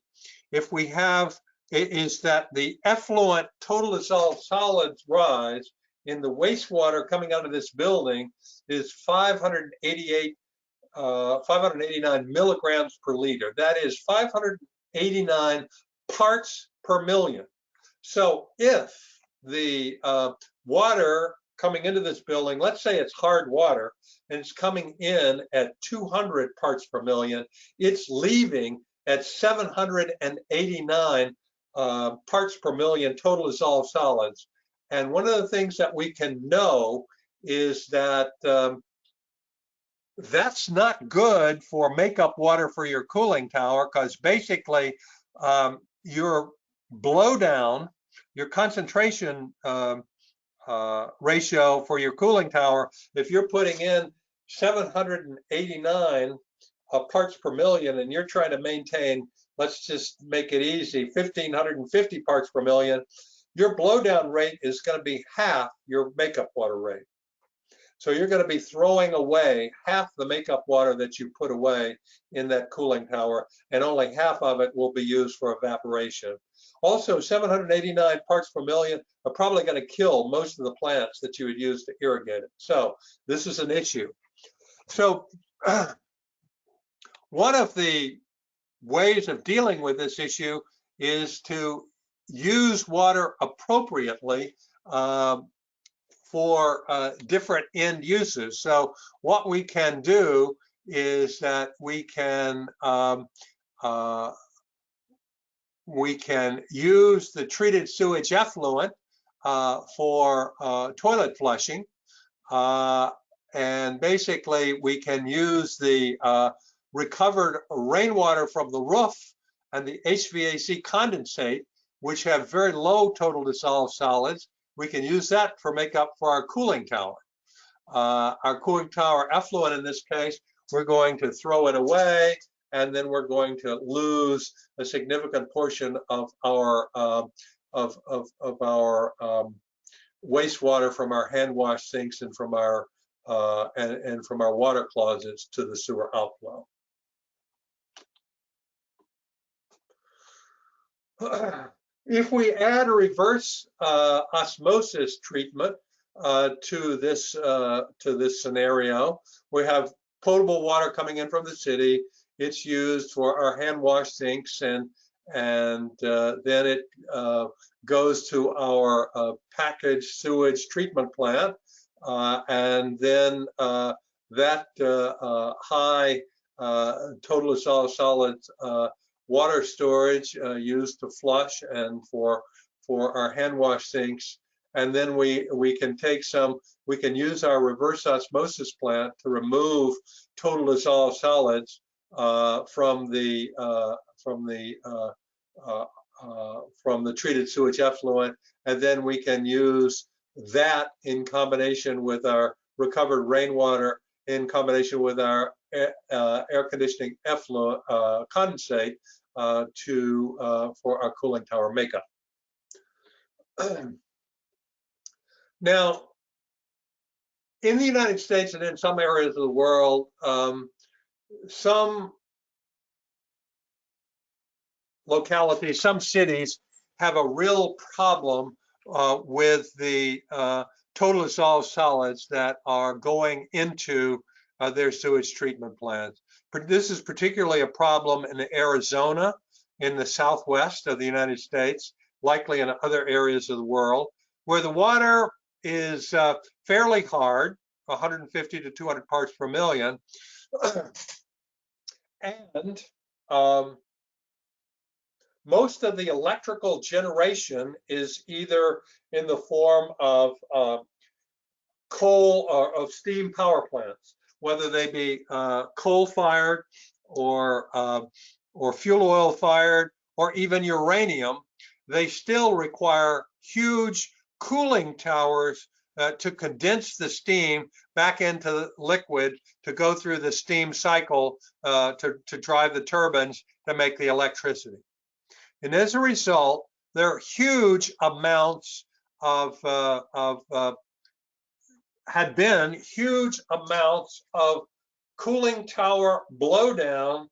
Speaker 2: effluent total dissolved solids rise in the wastewater coming out of this building is 589 milligrams per liter. That is 589 parts per million. So if the water coming into this building, let's say it's hard water, and it's coming in at 200 parts per million, it's leaving at 789 parts per million total dissolved solids. And one of the things that we can know is that that's not good for makeup water for your cooling tower, because basically your blowdown, your concentration ratio for your cooling tower, if you're putting in 789 parts per million and you're trying to maintain, let's just make it easy, 1,550 parts per million, your blowdown rate is going to be half your makeup water rate. So you're going to be throwing away half the makeup water that you put away in that cooling tower, and only half of it will be used for evaporation. Also, 789 parts per million are probably going to kill most of the plants that you would use to irrigate it. So this is an issue. So one of the ways of dealing with this issue is to use water appropriately for different end uses. So what we can do is that we can use the treated sewage effluent for toilet flushing, and basically we can use the recovered rainwater from the roof and the HVAC condensate, which have very low total dissolved solids. We can use that for makeup for our cooling tower. Our cooling tower effluent, in this case, we're going to throw it away, and then we're going to lose a significant portion of our wastewater from our hand wash sinks and from our from our water closets to the sewer outflow. If we add a reverse osmosis treatment to this scenario, we have potable water coming in from the city. It's used for our hand wash sinks, and then it goes to our packaged sewage treatment plant, and then that high total dissolved solids water storage used to flush and for our hand wash sinks. And then we can use our reverse osmosis plant to remove total dissolved solids from the treated sewage effluent, and then we can use that in combination with our recovered rainwater, in combination with our air conditioning effluent condensate for our cooling tower makeup. Now, in the United States and in some areas of the world, some localities, some cities have a real problem with the total dissolved solids that are going into their sewage treatment plants. This is particularly a problem in Arizona, in the southwest of the United States, likely in other areas of the world, where the water is fairly hard, 150 to 200 parts per million, and most of the electrical generation is either in the form of coal or of steam power plants, whether they be coal-fired or fuel oil-fired or even uranium. They still require huge cooling towers to condense the steam back into the liquid to go through the steam cycle to drive the turbines to make the electricity. And as a result, there are huge amounts had been huge amounts of cooling tower blowdown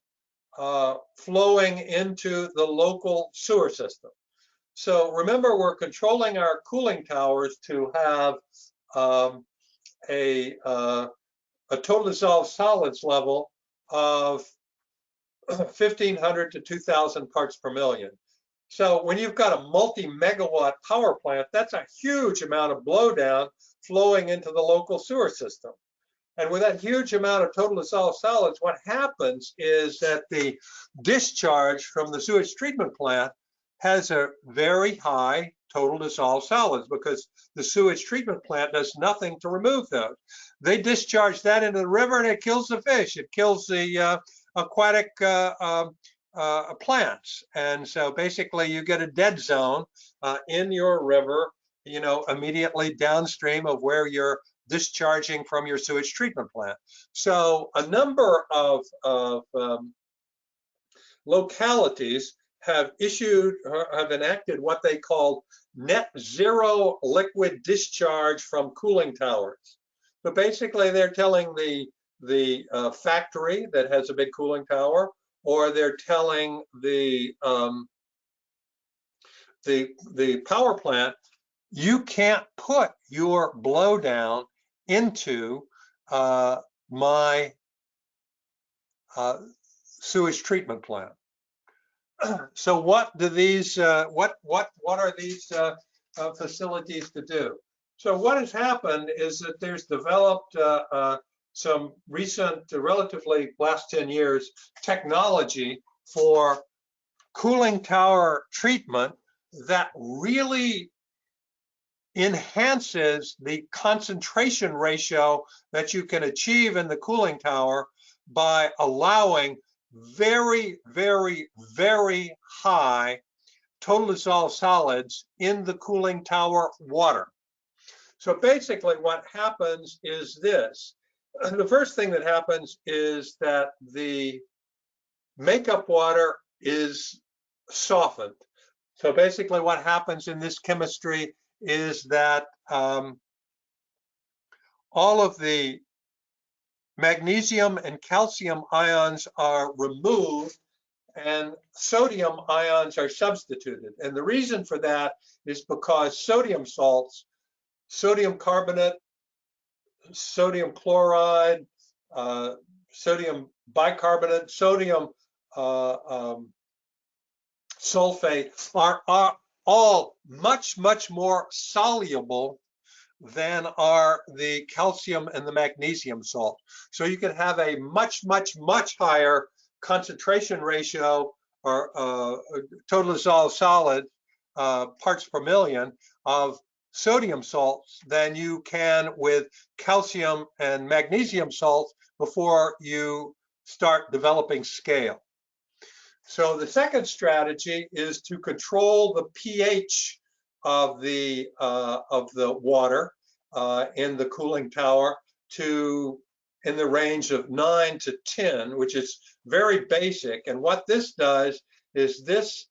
Speaker 2: flowing into the local sewer system. So remember, we're controlling our cooling towers to have a total dissolved solids level of 1,500 to 2,000 parts per million. So when you've got a multi-megawatt power plant, that's a huge amount of blowdown flowing into the local sewer system. And with that huge amount of total dissolved solids, what happens is that the discharge from the sewage treatment plant has a very high total dissolved solids because the sewage treatment plant does nothing to remove those. They discharge that into the river and it kills the fish. It kills the aquatic plants. And so basically you get a dead zone in your river, you know, immediately downstream of where you're discharging from your sewage treatment plant. So a number of localities have enacted what they call net zero liquid discharge from cooling towers. So basically they're telling the factory that has a big cooling tower, or they're telling the power plant, you can't put your blowdown into my sewage treatment plant. So what do these what are these facilities to do? So what has happened is that there's developed some recent, relatively last 10 years, technology for cooling tower treatment that really enhances the concentration ratio that you can achieve in the cooling tower by allowing very, very, very high total dissolved solids in the cooling tower water. So basically what happens is this. The first thing that happens is that the makeup water is softened. So basically what happens in this chemistry is that all of the magnesium and calcium ions are removed and sodium ions are substituted. And the reason for that is because sodium salts, sodium carbonate, sodium chloride, sodium bicarbonate, sodium sulfate are all much, much more soluble than are the calcium and the magnesium salt. So you can have a much, much, much higher concentration ratio or total dissolved solid parts per million of sodium salts than you can with calcium and magnesium salts before you start developing scale. So the second strategy is to control the pH of the water in the cooling tower to in the range of 9 to 10, which is very basic. And what this does is this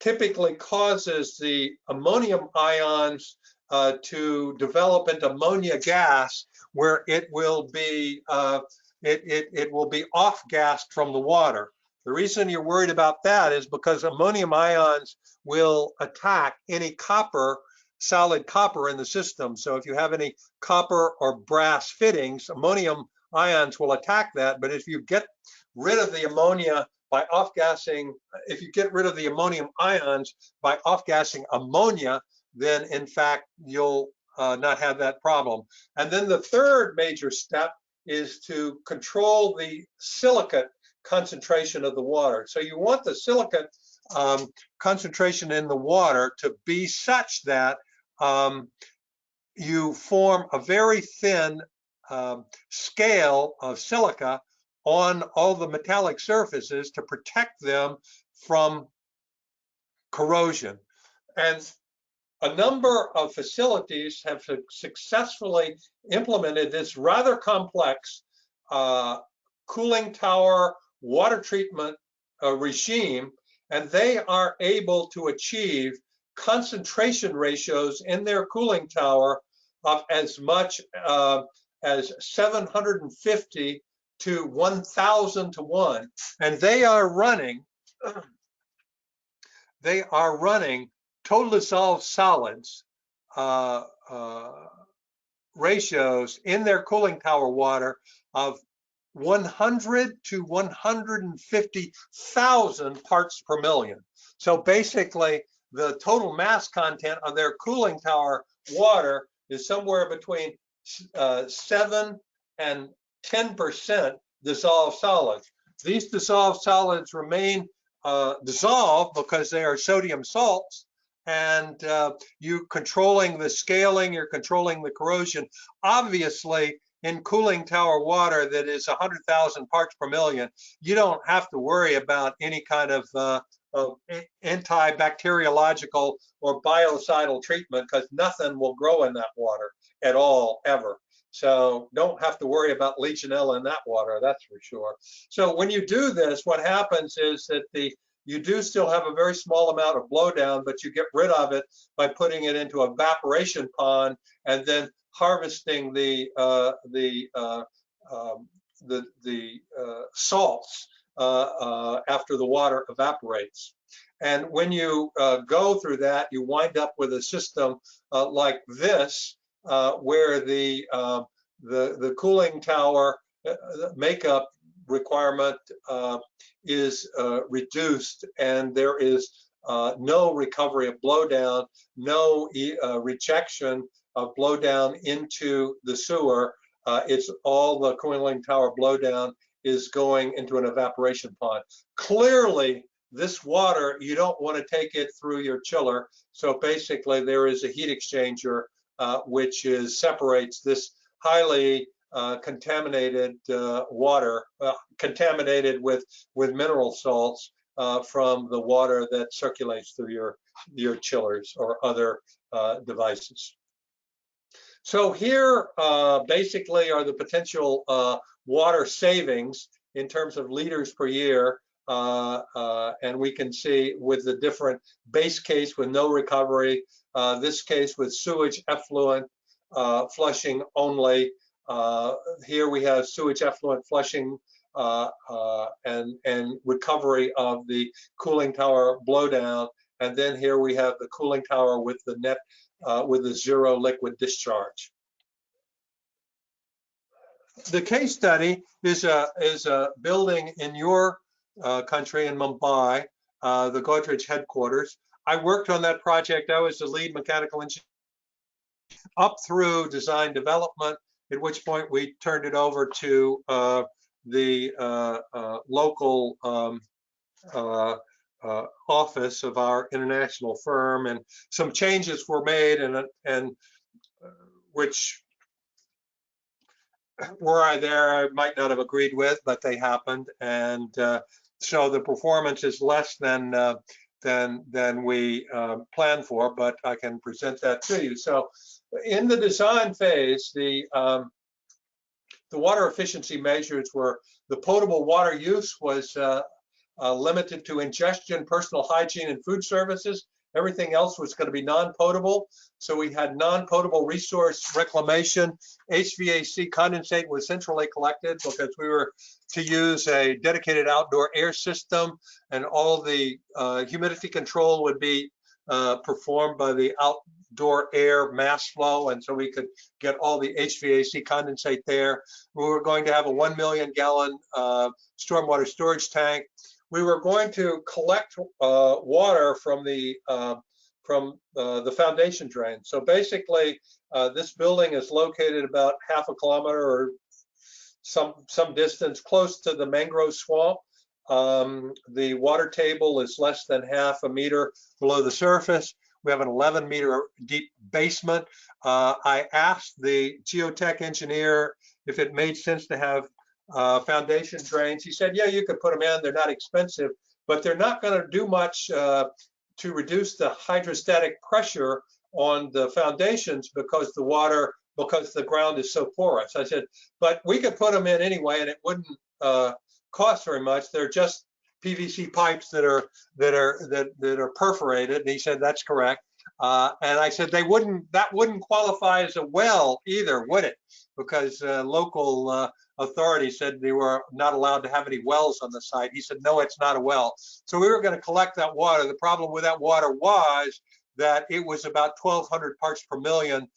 Speaker 2: typically causes the ammonium ions to develop into ammonia gas, where it will be off-gassed from the water. The reason you're worried about that is because ammonium ions will attack any copper, solid copper in the system. So if you have any copper or brass fittings, ammonium ions will attack that. But if you get rid of the ammonia by off-gassing, if you get rid of the ammonium ions by off-gassing ammonia, then in fact you'll not have that problem. And then the third major step is to control the silicate concentration of the water. So you want the silicate concentration in the water to be such that you form a very thin scale of silica on all the metallic surfaces to protect them from corrosion. And a number of facilities have successfully implemented this rather complex cooling tower water treatment regime, and they are able to achieve concentration ratios in their cooling tower of as much as 750 to 1,000 to 1, and they are running total dissolved solids ratios in their cooling tower water of 100 to 150,000 parts per million. So basically, the total mass content of their cooling tower water is somewhere between 7 and 10% dissolved solids. These dissolved solids remain dissolved because they are sodium salts, and you're controlling the scaling, you're controlling the corrosion. Obviously, in cooling tower water that is 100,000 parts per million, you don't have to worry about any kind of antibacteriological or biocidal treatment, because nothing will grow in that water at all, ever. So don't have to worry about Legionella in that water, that's for sure. So when you do this, what happens is that you do still have a very small amount of blowdown, but you get rid of it by putting it into an evaporation pond and then harvesting the salts after the water evaporates. And when you go through that, you wind up with a system like this, where the cooling tower makeup requirement is reduced, and there is no recovery of blowdown, no rejection of blowdown into the sewer. It's all the cooling tower blowdown is going into an evaporation pond. Clearly, this water, you don't want to take it through your chiller. So basically, there is a heat exchanger which separates this highly contaminated water, contaminated with mineral salts from the water that circulates through your chillers or other devices. So here basically are the potential water savings in terms of liters per year. And we can see with the different base case with no recovery, this case with sewage effluent flushing only. Here we have sewage effluent flushing and recovery of the cooling tower blowdown. And then here we have the cooling tower with the net with the zero liquid discharge. The case study is a building in your country in Mumbai, the Godrej headquarters. I worked on that project. I was the lead mechanical engineer up through design development, at which point we turned it over to the local office of our international firm, and some changes were made, and which were I might not have agreed with, but they happened, and so the performance is less than we planned for, but I can present that to you. So in the design phase, the water efficiency measures were the potable water use was limited to ingestion, personal hygiene, and food services. Everything else was going to be non-potable. So we had non-potable resource reclamation. HVAC condensate was centrally collected because we were to use a dedicated outdoor air system, and all the humidity control would be performed by the outdoor air mass flow, and so we could get all the HVAC condensate there. We were going to have a 1 million gallon stormwater storage tank. We were going to collect water from the foundation drain. So basically, this building is located about half a kilometer or some distance close to the mangrove swamp. The water table is less than half a meter below the surface. We have an 11-meter deep basement. I asked the geotech engineer if it made sense to have foundation drains. He said, yeah, you could put them in. They're not expensive, but they're not going to do much to reduce the hydrostatic pressure on the foundations because the ground is so porous. I said, but we could put them in anyway, and it wouldn't cost very much. They're just PVC pipes that are perforated. And he said, that's correct. And I said, that wouldn't qualify as a well either, would it? Because local authorities said they were not allowed to have any wells on the site. He said, no, it's not a well. So we were going to collect that water. The problem with that water was that it was about 1,200 parts per million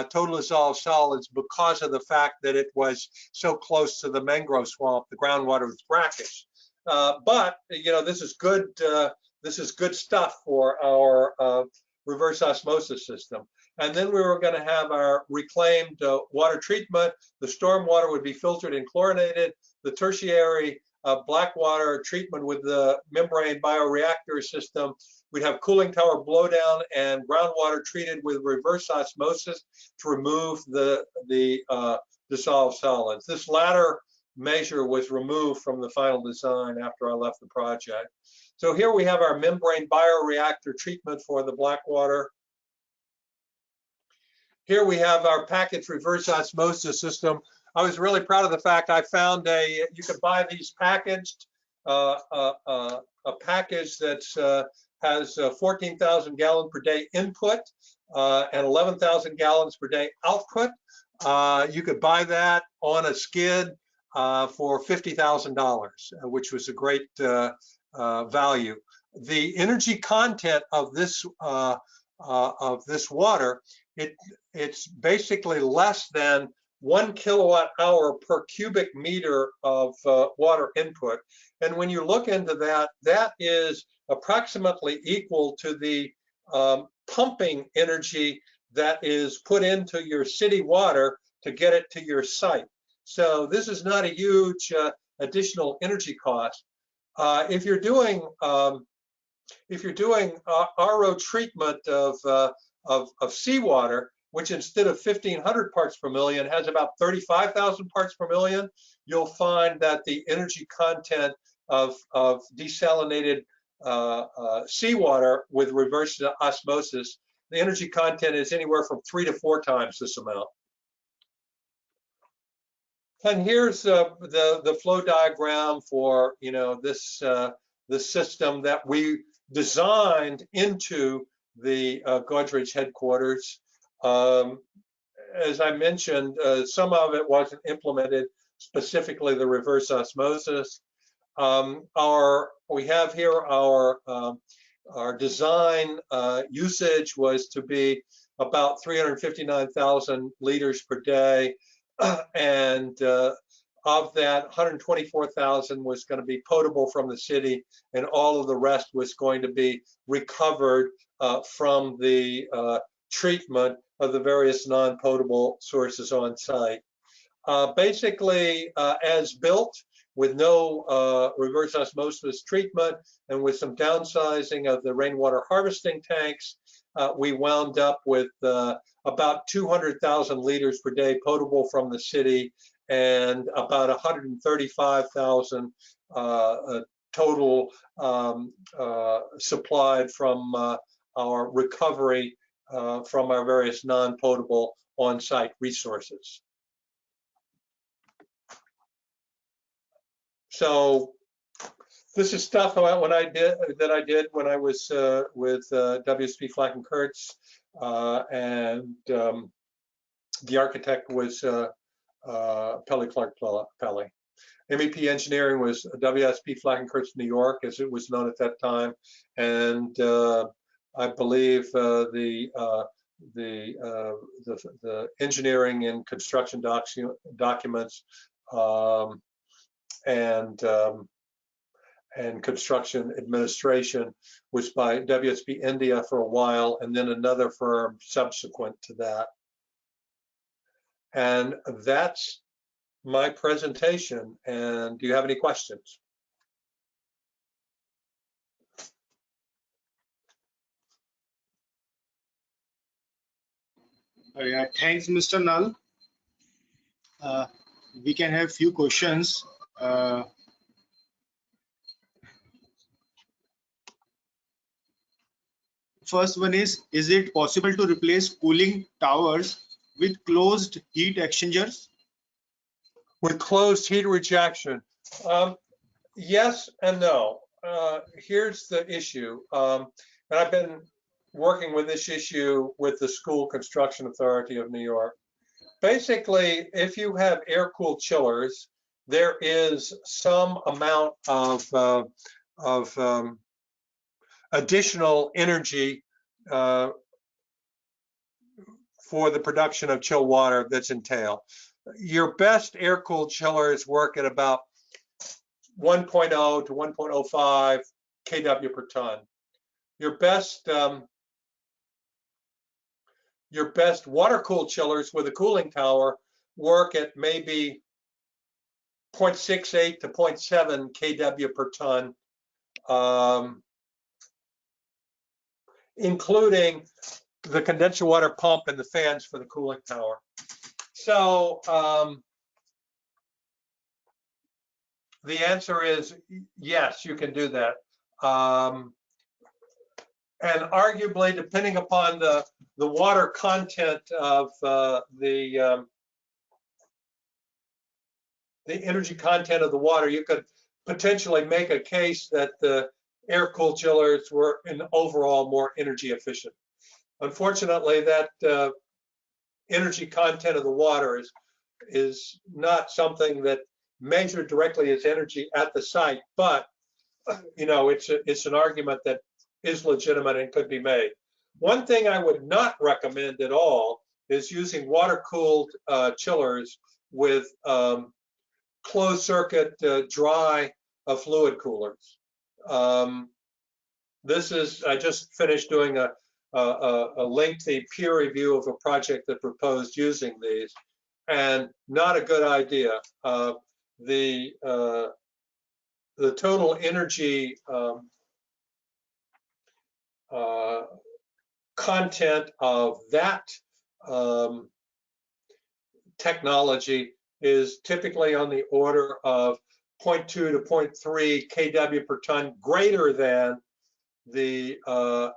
Speaker 2: total dissolved solids because of the fact that it was so close to the mangrove swamp. The groundwater was brackish. But you know, this is good. This is good stuff for our reverse osmosis system. And then we were going to have our reclaimed water treatment. The storm water would be filtered and chlorinated. The tertiary black water treatment with the membrane bioreactor system. We'd have cooling tower blowdown and groundwater treated with reverse osmosis to remove the dissolved solids. This latter measure was removed from the final design after I left the project. So here we have our membrane bioreactor treatment for the black water. Here we have our packaged reverse osmosis system. I was really proud of the fact I found you could buy these packaged, a package that has 14,000 gallon per day input and 11,000 gallons per day output. You could buy that on a skid for $50,000, which was a great value. The energy content of this water, it's basically less than 1 kilowatt hour per cubic meter of water input. And when you look into that, that is approximately equal to the pumping energy that is put into your city water to get it to your site. So this is not a huge additional energy cost. If you're doing RO treatment of seawater, which instead of 1,500 parts per million has about 35,000 parts per million, you'll find that the energy content of desalinated seawater with reverse osmosis, the energy content is anywhere from 3 to 4 times this amount. And here's the flow diagram for this system that we designed into the Godrej headquarters. As I mentioned, some of it wasn't implemented, specifically the reverse osmosis. We have here our design usage was to be about 359,000 liters per day, and of that, 124,000 was going to be potable from the city, and all of the rest was going to be recovered from the treatment of the various non-potable sources on site. Basically, as built, with no reverse osmosis treatment and with some downsizing of the rainwater harvesting tanks, we wound up with about 200,000 liters per day potable from the city and about 135,000 total supplied from our recovery from our various non-potable on-site resources. So this is stuff that I did when I was with WSP Flack and Kurtz, and the architect was Pelly Clark Pelly. MEP Engineering was WSP Flack and Kurtz New York, as it was known at that time, and I believe the engineering and construction documents and construction administration was by WSP India for a while, and then another firm subsequent to that. And that's my presentation. And do you have any questions?
Speaker 1: Yeah, thanks, Mr. Null. We can have few questions. First one is it possible to replace cooling towers with closed heat exchangers?
Speaker 2: With closed heat rejection? Yes and no. Here's the issue. And I've been working with this issue with the School Construction Authority of New York. Basically, if you have air-cooled chillers, there is some amount of additional energy for the production of chilled water that's entailed. Your best air-cooled chillers work at about 1.0 to 1.05 kW per ton. Your best water-cooled chillers with a cooling tower work at maybe 0.68 to 0.7 kW per ton, including the condenser water pump and the fans for the cooling tower. So the answer is yes, you can do that. And arguably, depending upon the water content of the energy content of the water, you could potentially make a case that the air-cooled chillers were in overall more energy efficient. Unfortunately, that energy content of the water is not something that measured directly as energy at the site, but it's an argument that is legitimate and could be made. One thing I would not recommend at all is using water-cooled chillers with closed-circuit dry fluid coolers. This is, I just finished doing a lengthy peer review of a project that proposed using these, and not a good idea. The total energy content of that technology is typically on the order of 0.2 to 0.3 kW per ton, greater than the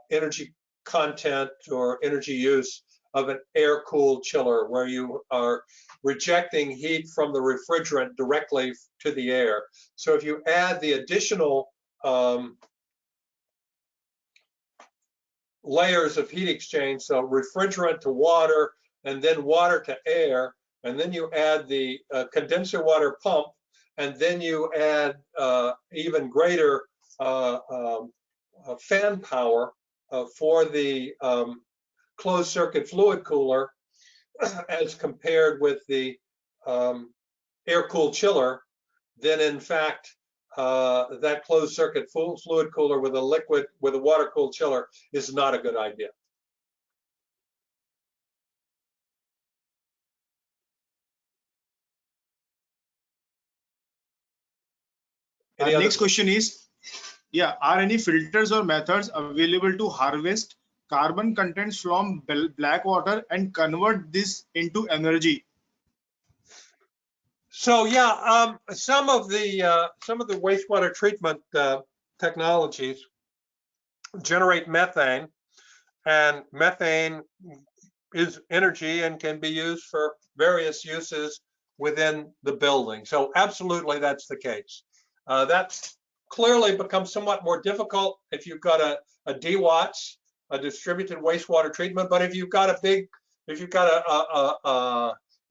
Speaker 2: energy content or energy use of an air-cooled chiller, where you are rejecting heat from the refrigerant directly to the air. So if you add the additional layers of heat exchange, so refrigerant to water and then water to air, and then you add the condenser water pump, and then you add even greater fan power for the closed circuit fluid cooler as compared with the air-cooled chiller, then in fact that closed circuit fluid cooler with a water-cooled chiller is not a good idea.
Speaker 1: Next question is, are any filters or methods available to harvest carbon contents from black water and convert this into energy?
Speaker 2: So yeah, some of the wastewater treatment technologies generate methane, and methane is energy and can be used for various uses within the building. So absolutely, that's the case. That's clearly becomes somewhat more difficult if you've got a DWATS, a distributed wastewater treatment. But if you've got a big, if you've got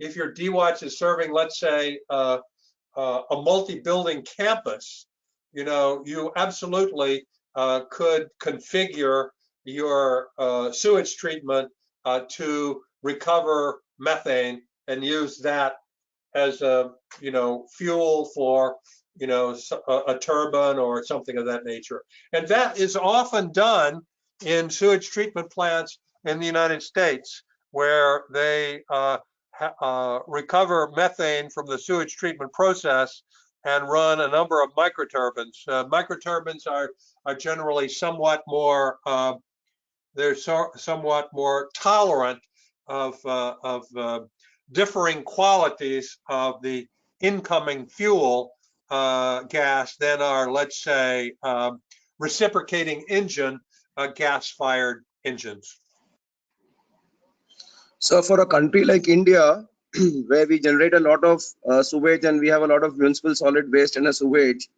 Speaker 2: if your DWATS is serving, let's say, a multi-building campus, you know, you absolutely could configure your sewage treatment to recover methane and use that as a, you know, fuel for, you know, a turbine or something of that nature. And that is often done in sewage treatment plants in the United States, where they recover methane from the sewage treatment process and run a number of microturbines. Microturbines are generally somewhat more, they're somewhat more tolerant of differing qualities of the incoming fuel gas than are, let's say, reciprocating engine gas-fired engines.
Speaker 3: So for a country like India, where we generate a lot of sewage and we have a lot of municipal solid waste and a sewage,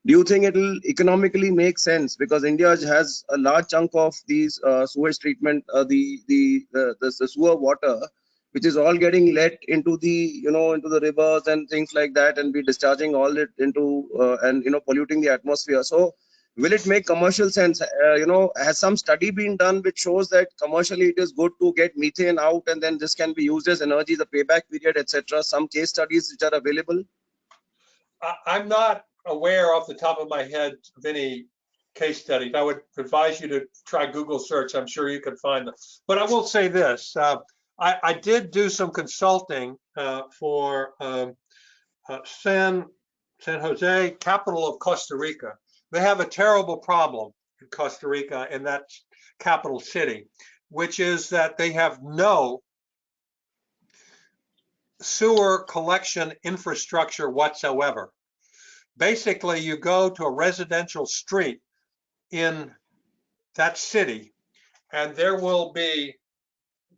Speaker 3: do you think it will economically make sense? Because India has a large chunk of these sewage treatment, the sewer water, which is all getting let into the, you know, into the rivers and things like that, and be discharging all it into and, you know, polluting the atmosphere. So will it make commercial sense? You know, has some study been done which shows that commercially it is good to get methane out, and then this can be used as energy, the payback period, etc.? Some case studies which are available.
Speaker 2: I'm not aware off the top of my head of any case studies. I would advise you to try Google search. I'm sure you can find them. But I will say this. I did do some consulting for San Jose, capital of Costa Rica. They have a terrible problem in Costa Rica, in that capital city, which is that they have no sewer collection infrastructure whatsoever. Basically, you go to a residential street in that city, and there will be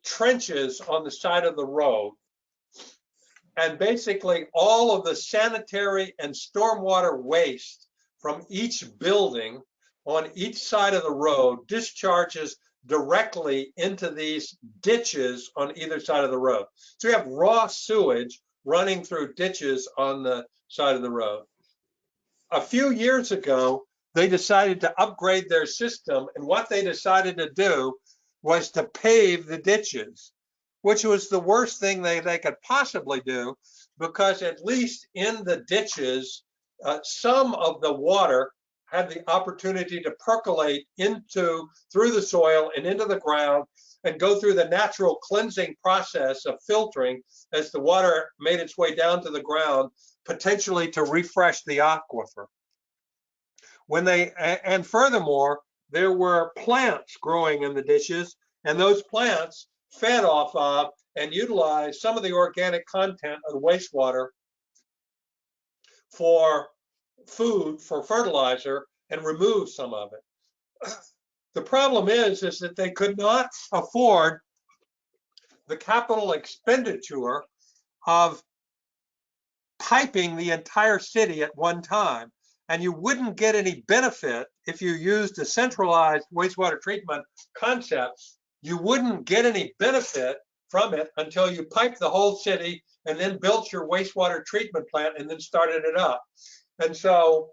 Speaker 2: trenches on the side of the road, and basically all of the sanitary and stormwater waste from each building on each side of the road discharges directly into these ditches on either side of the road. So you have raw sewage running through ditches on the side of the road. A few years ago, they decided to upgrade their system, and what they decided to do was to pave the ditches, which was the worst thing they could possibly do, because at least in the ditches, some of the water had the opportunity to percolate through the soil and into the ground and go through the natural cleansing process of filtering as the water made its way down to the ground, potentially to refresh the aquifer. And furthermore, there were plants growing in the ditches, and those plants fed off of and utilized some of the organic content of the wastewater for food, for fertilizer, and remove some of it. The problem is that they could not afford the capital expenditure of piping the entire city at one time. And you wouldn't get any benefit if you used a centralized wastewater treatment concept. You wouldn't get any benefit from it until you piped the whole city and then built your wastewater treatment plant and then started it up. And so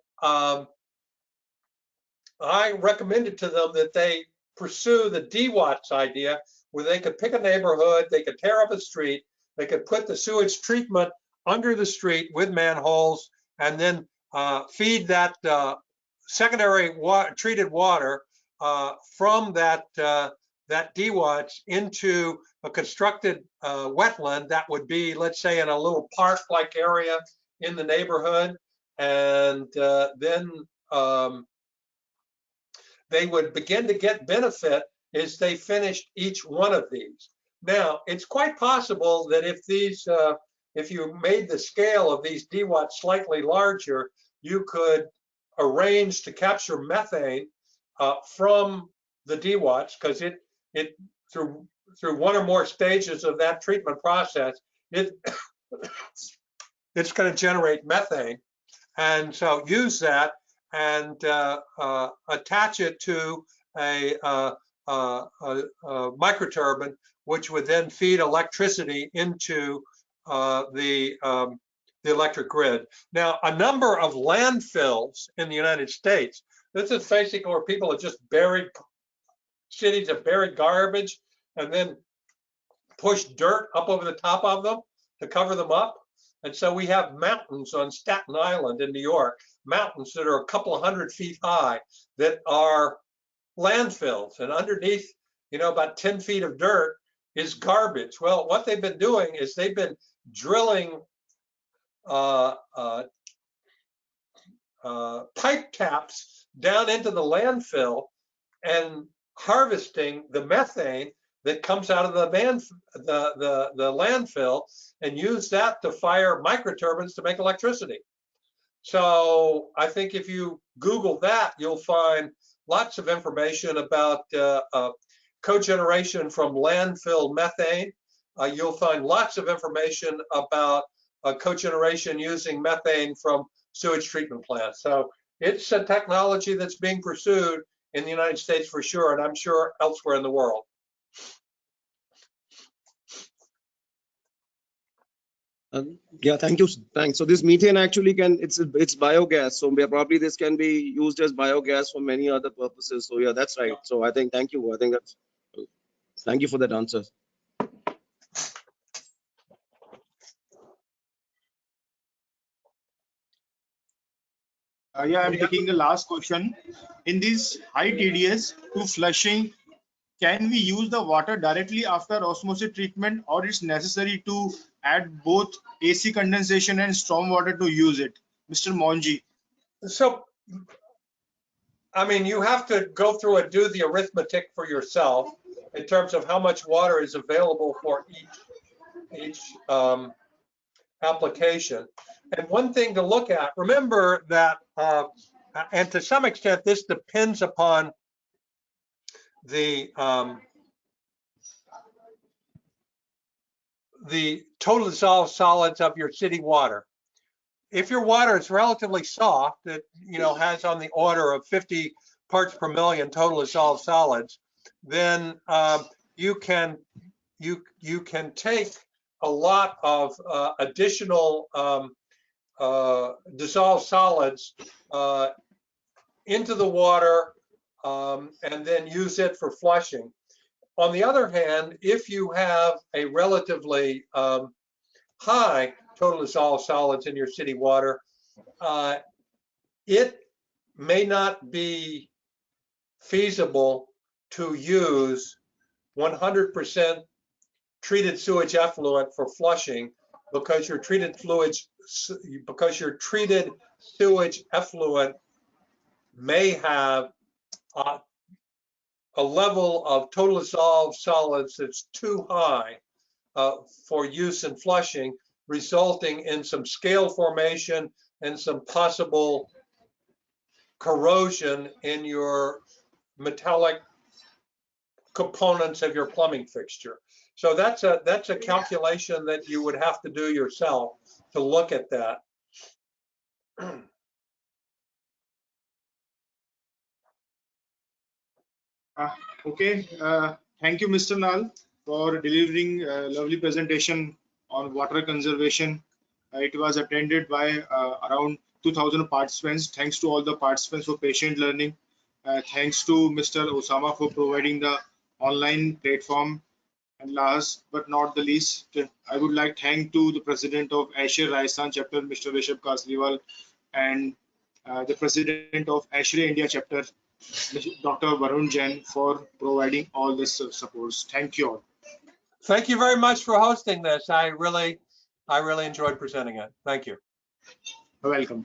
Speaker 2: I recommended to them that they pursue the DWATS idea, where they could pick a neighborhood, they could tear up a street, they could put the sewage treatment under the street with manholes, and then feed that secondary treated water from that DWATS into a constructed wetland that would be, let's say, in a little park-like area in the neighborhood, and then they would begin to get benefit as they finished each one of these. Now, it's quite possible that if you made the scale of these DWATs slightly larger, you could arrange to capture methane from the DWATs, because it through one or more stages of that treatment process, it's going to generate methane, and so use that and attach it to a microturbine, which would then feed electricity into the electric grid. Now, a number of landfills in the United States, this is basically where people have just cities have buried garbage and then pushed dirt up over the top of them to cover them up. And so we have mountains on Staten Island in New York, mountains that are a couple of 100 feet high that are landfills, and underneath, about 10 feet of dirt is garbage. Well, what they've been doing is they've been drilling pipe taps down into the landfill and harvesting the methane that comes out of the landfill, and use that to fire microturbines to make electricity. So I think if you Google that, you'll find lots of information about cogeneration from landfill methane. You'll find lots of information about cogeneration using methane from sewage treatment plants. So it's a technology that's being pursued in the United States for sure, and I'm sure elsewhere in the world.
Speaker 3: Yeah, thank you. Thanks. So this methane actually it's biogas. So probably this can be used as biogas for many other purposes. So yeah, that's right. So I think thank you. Thank you for that answer.
Speaker 1: Yeah, I'm taking the last question. In this high TDS to flushing, can we use the water directly after osmosis treatment, or it's necessary to add both AC condensation and storm water to use it? Mr. Monji.
Speaker 2: So, I mean, you have to go through and do the arithmetic for yourself in terms of how much water is available for each application. And one thing to look at, remember that, and to some extent, this depends upon the total dissolved solids of your city water. If your water is relatively soft, it has on the order of 50 parts per million total dissolved solids, then you can take a lot of additional dissolved solids into the water and then use it for flushing. On the other hand, if you have a relatively high total dissolved solids in your city water, it may not be feasible to use 100% treated sewage effluent for flushing because your treated sewage effluent may have a level of total dissolved solids that's too high for use in flushing, resulting in some scale formation and some possible corrosion in your metallic components of your plumbing fixture. So that's a calculation that you would have to do yourself to look at that.
Speaker 1: Okay, thank you, Mr. Nal, for delivering a lovely presentation on water conservation. It was attended by around 2,000 participants. Thanks to all the participants for patient learning. Thanks to Mr. Osama for providing the online platform. And last but not the least, I would like to thank to the president of ASHRAE Rajasthan chapter, Mr. Rishabh Kasliwal, and the president of ASHRAE India chapter, Dr. Varun Jain, for providing all this supports. Thank you all.
Speaker 2: Thank you very much for hosting this. I really enjoyed presenting it. Thank you.
Speaker 1: Welcome.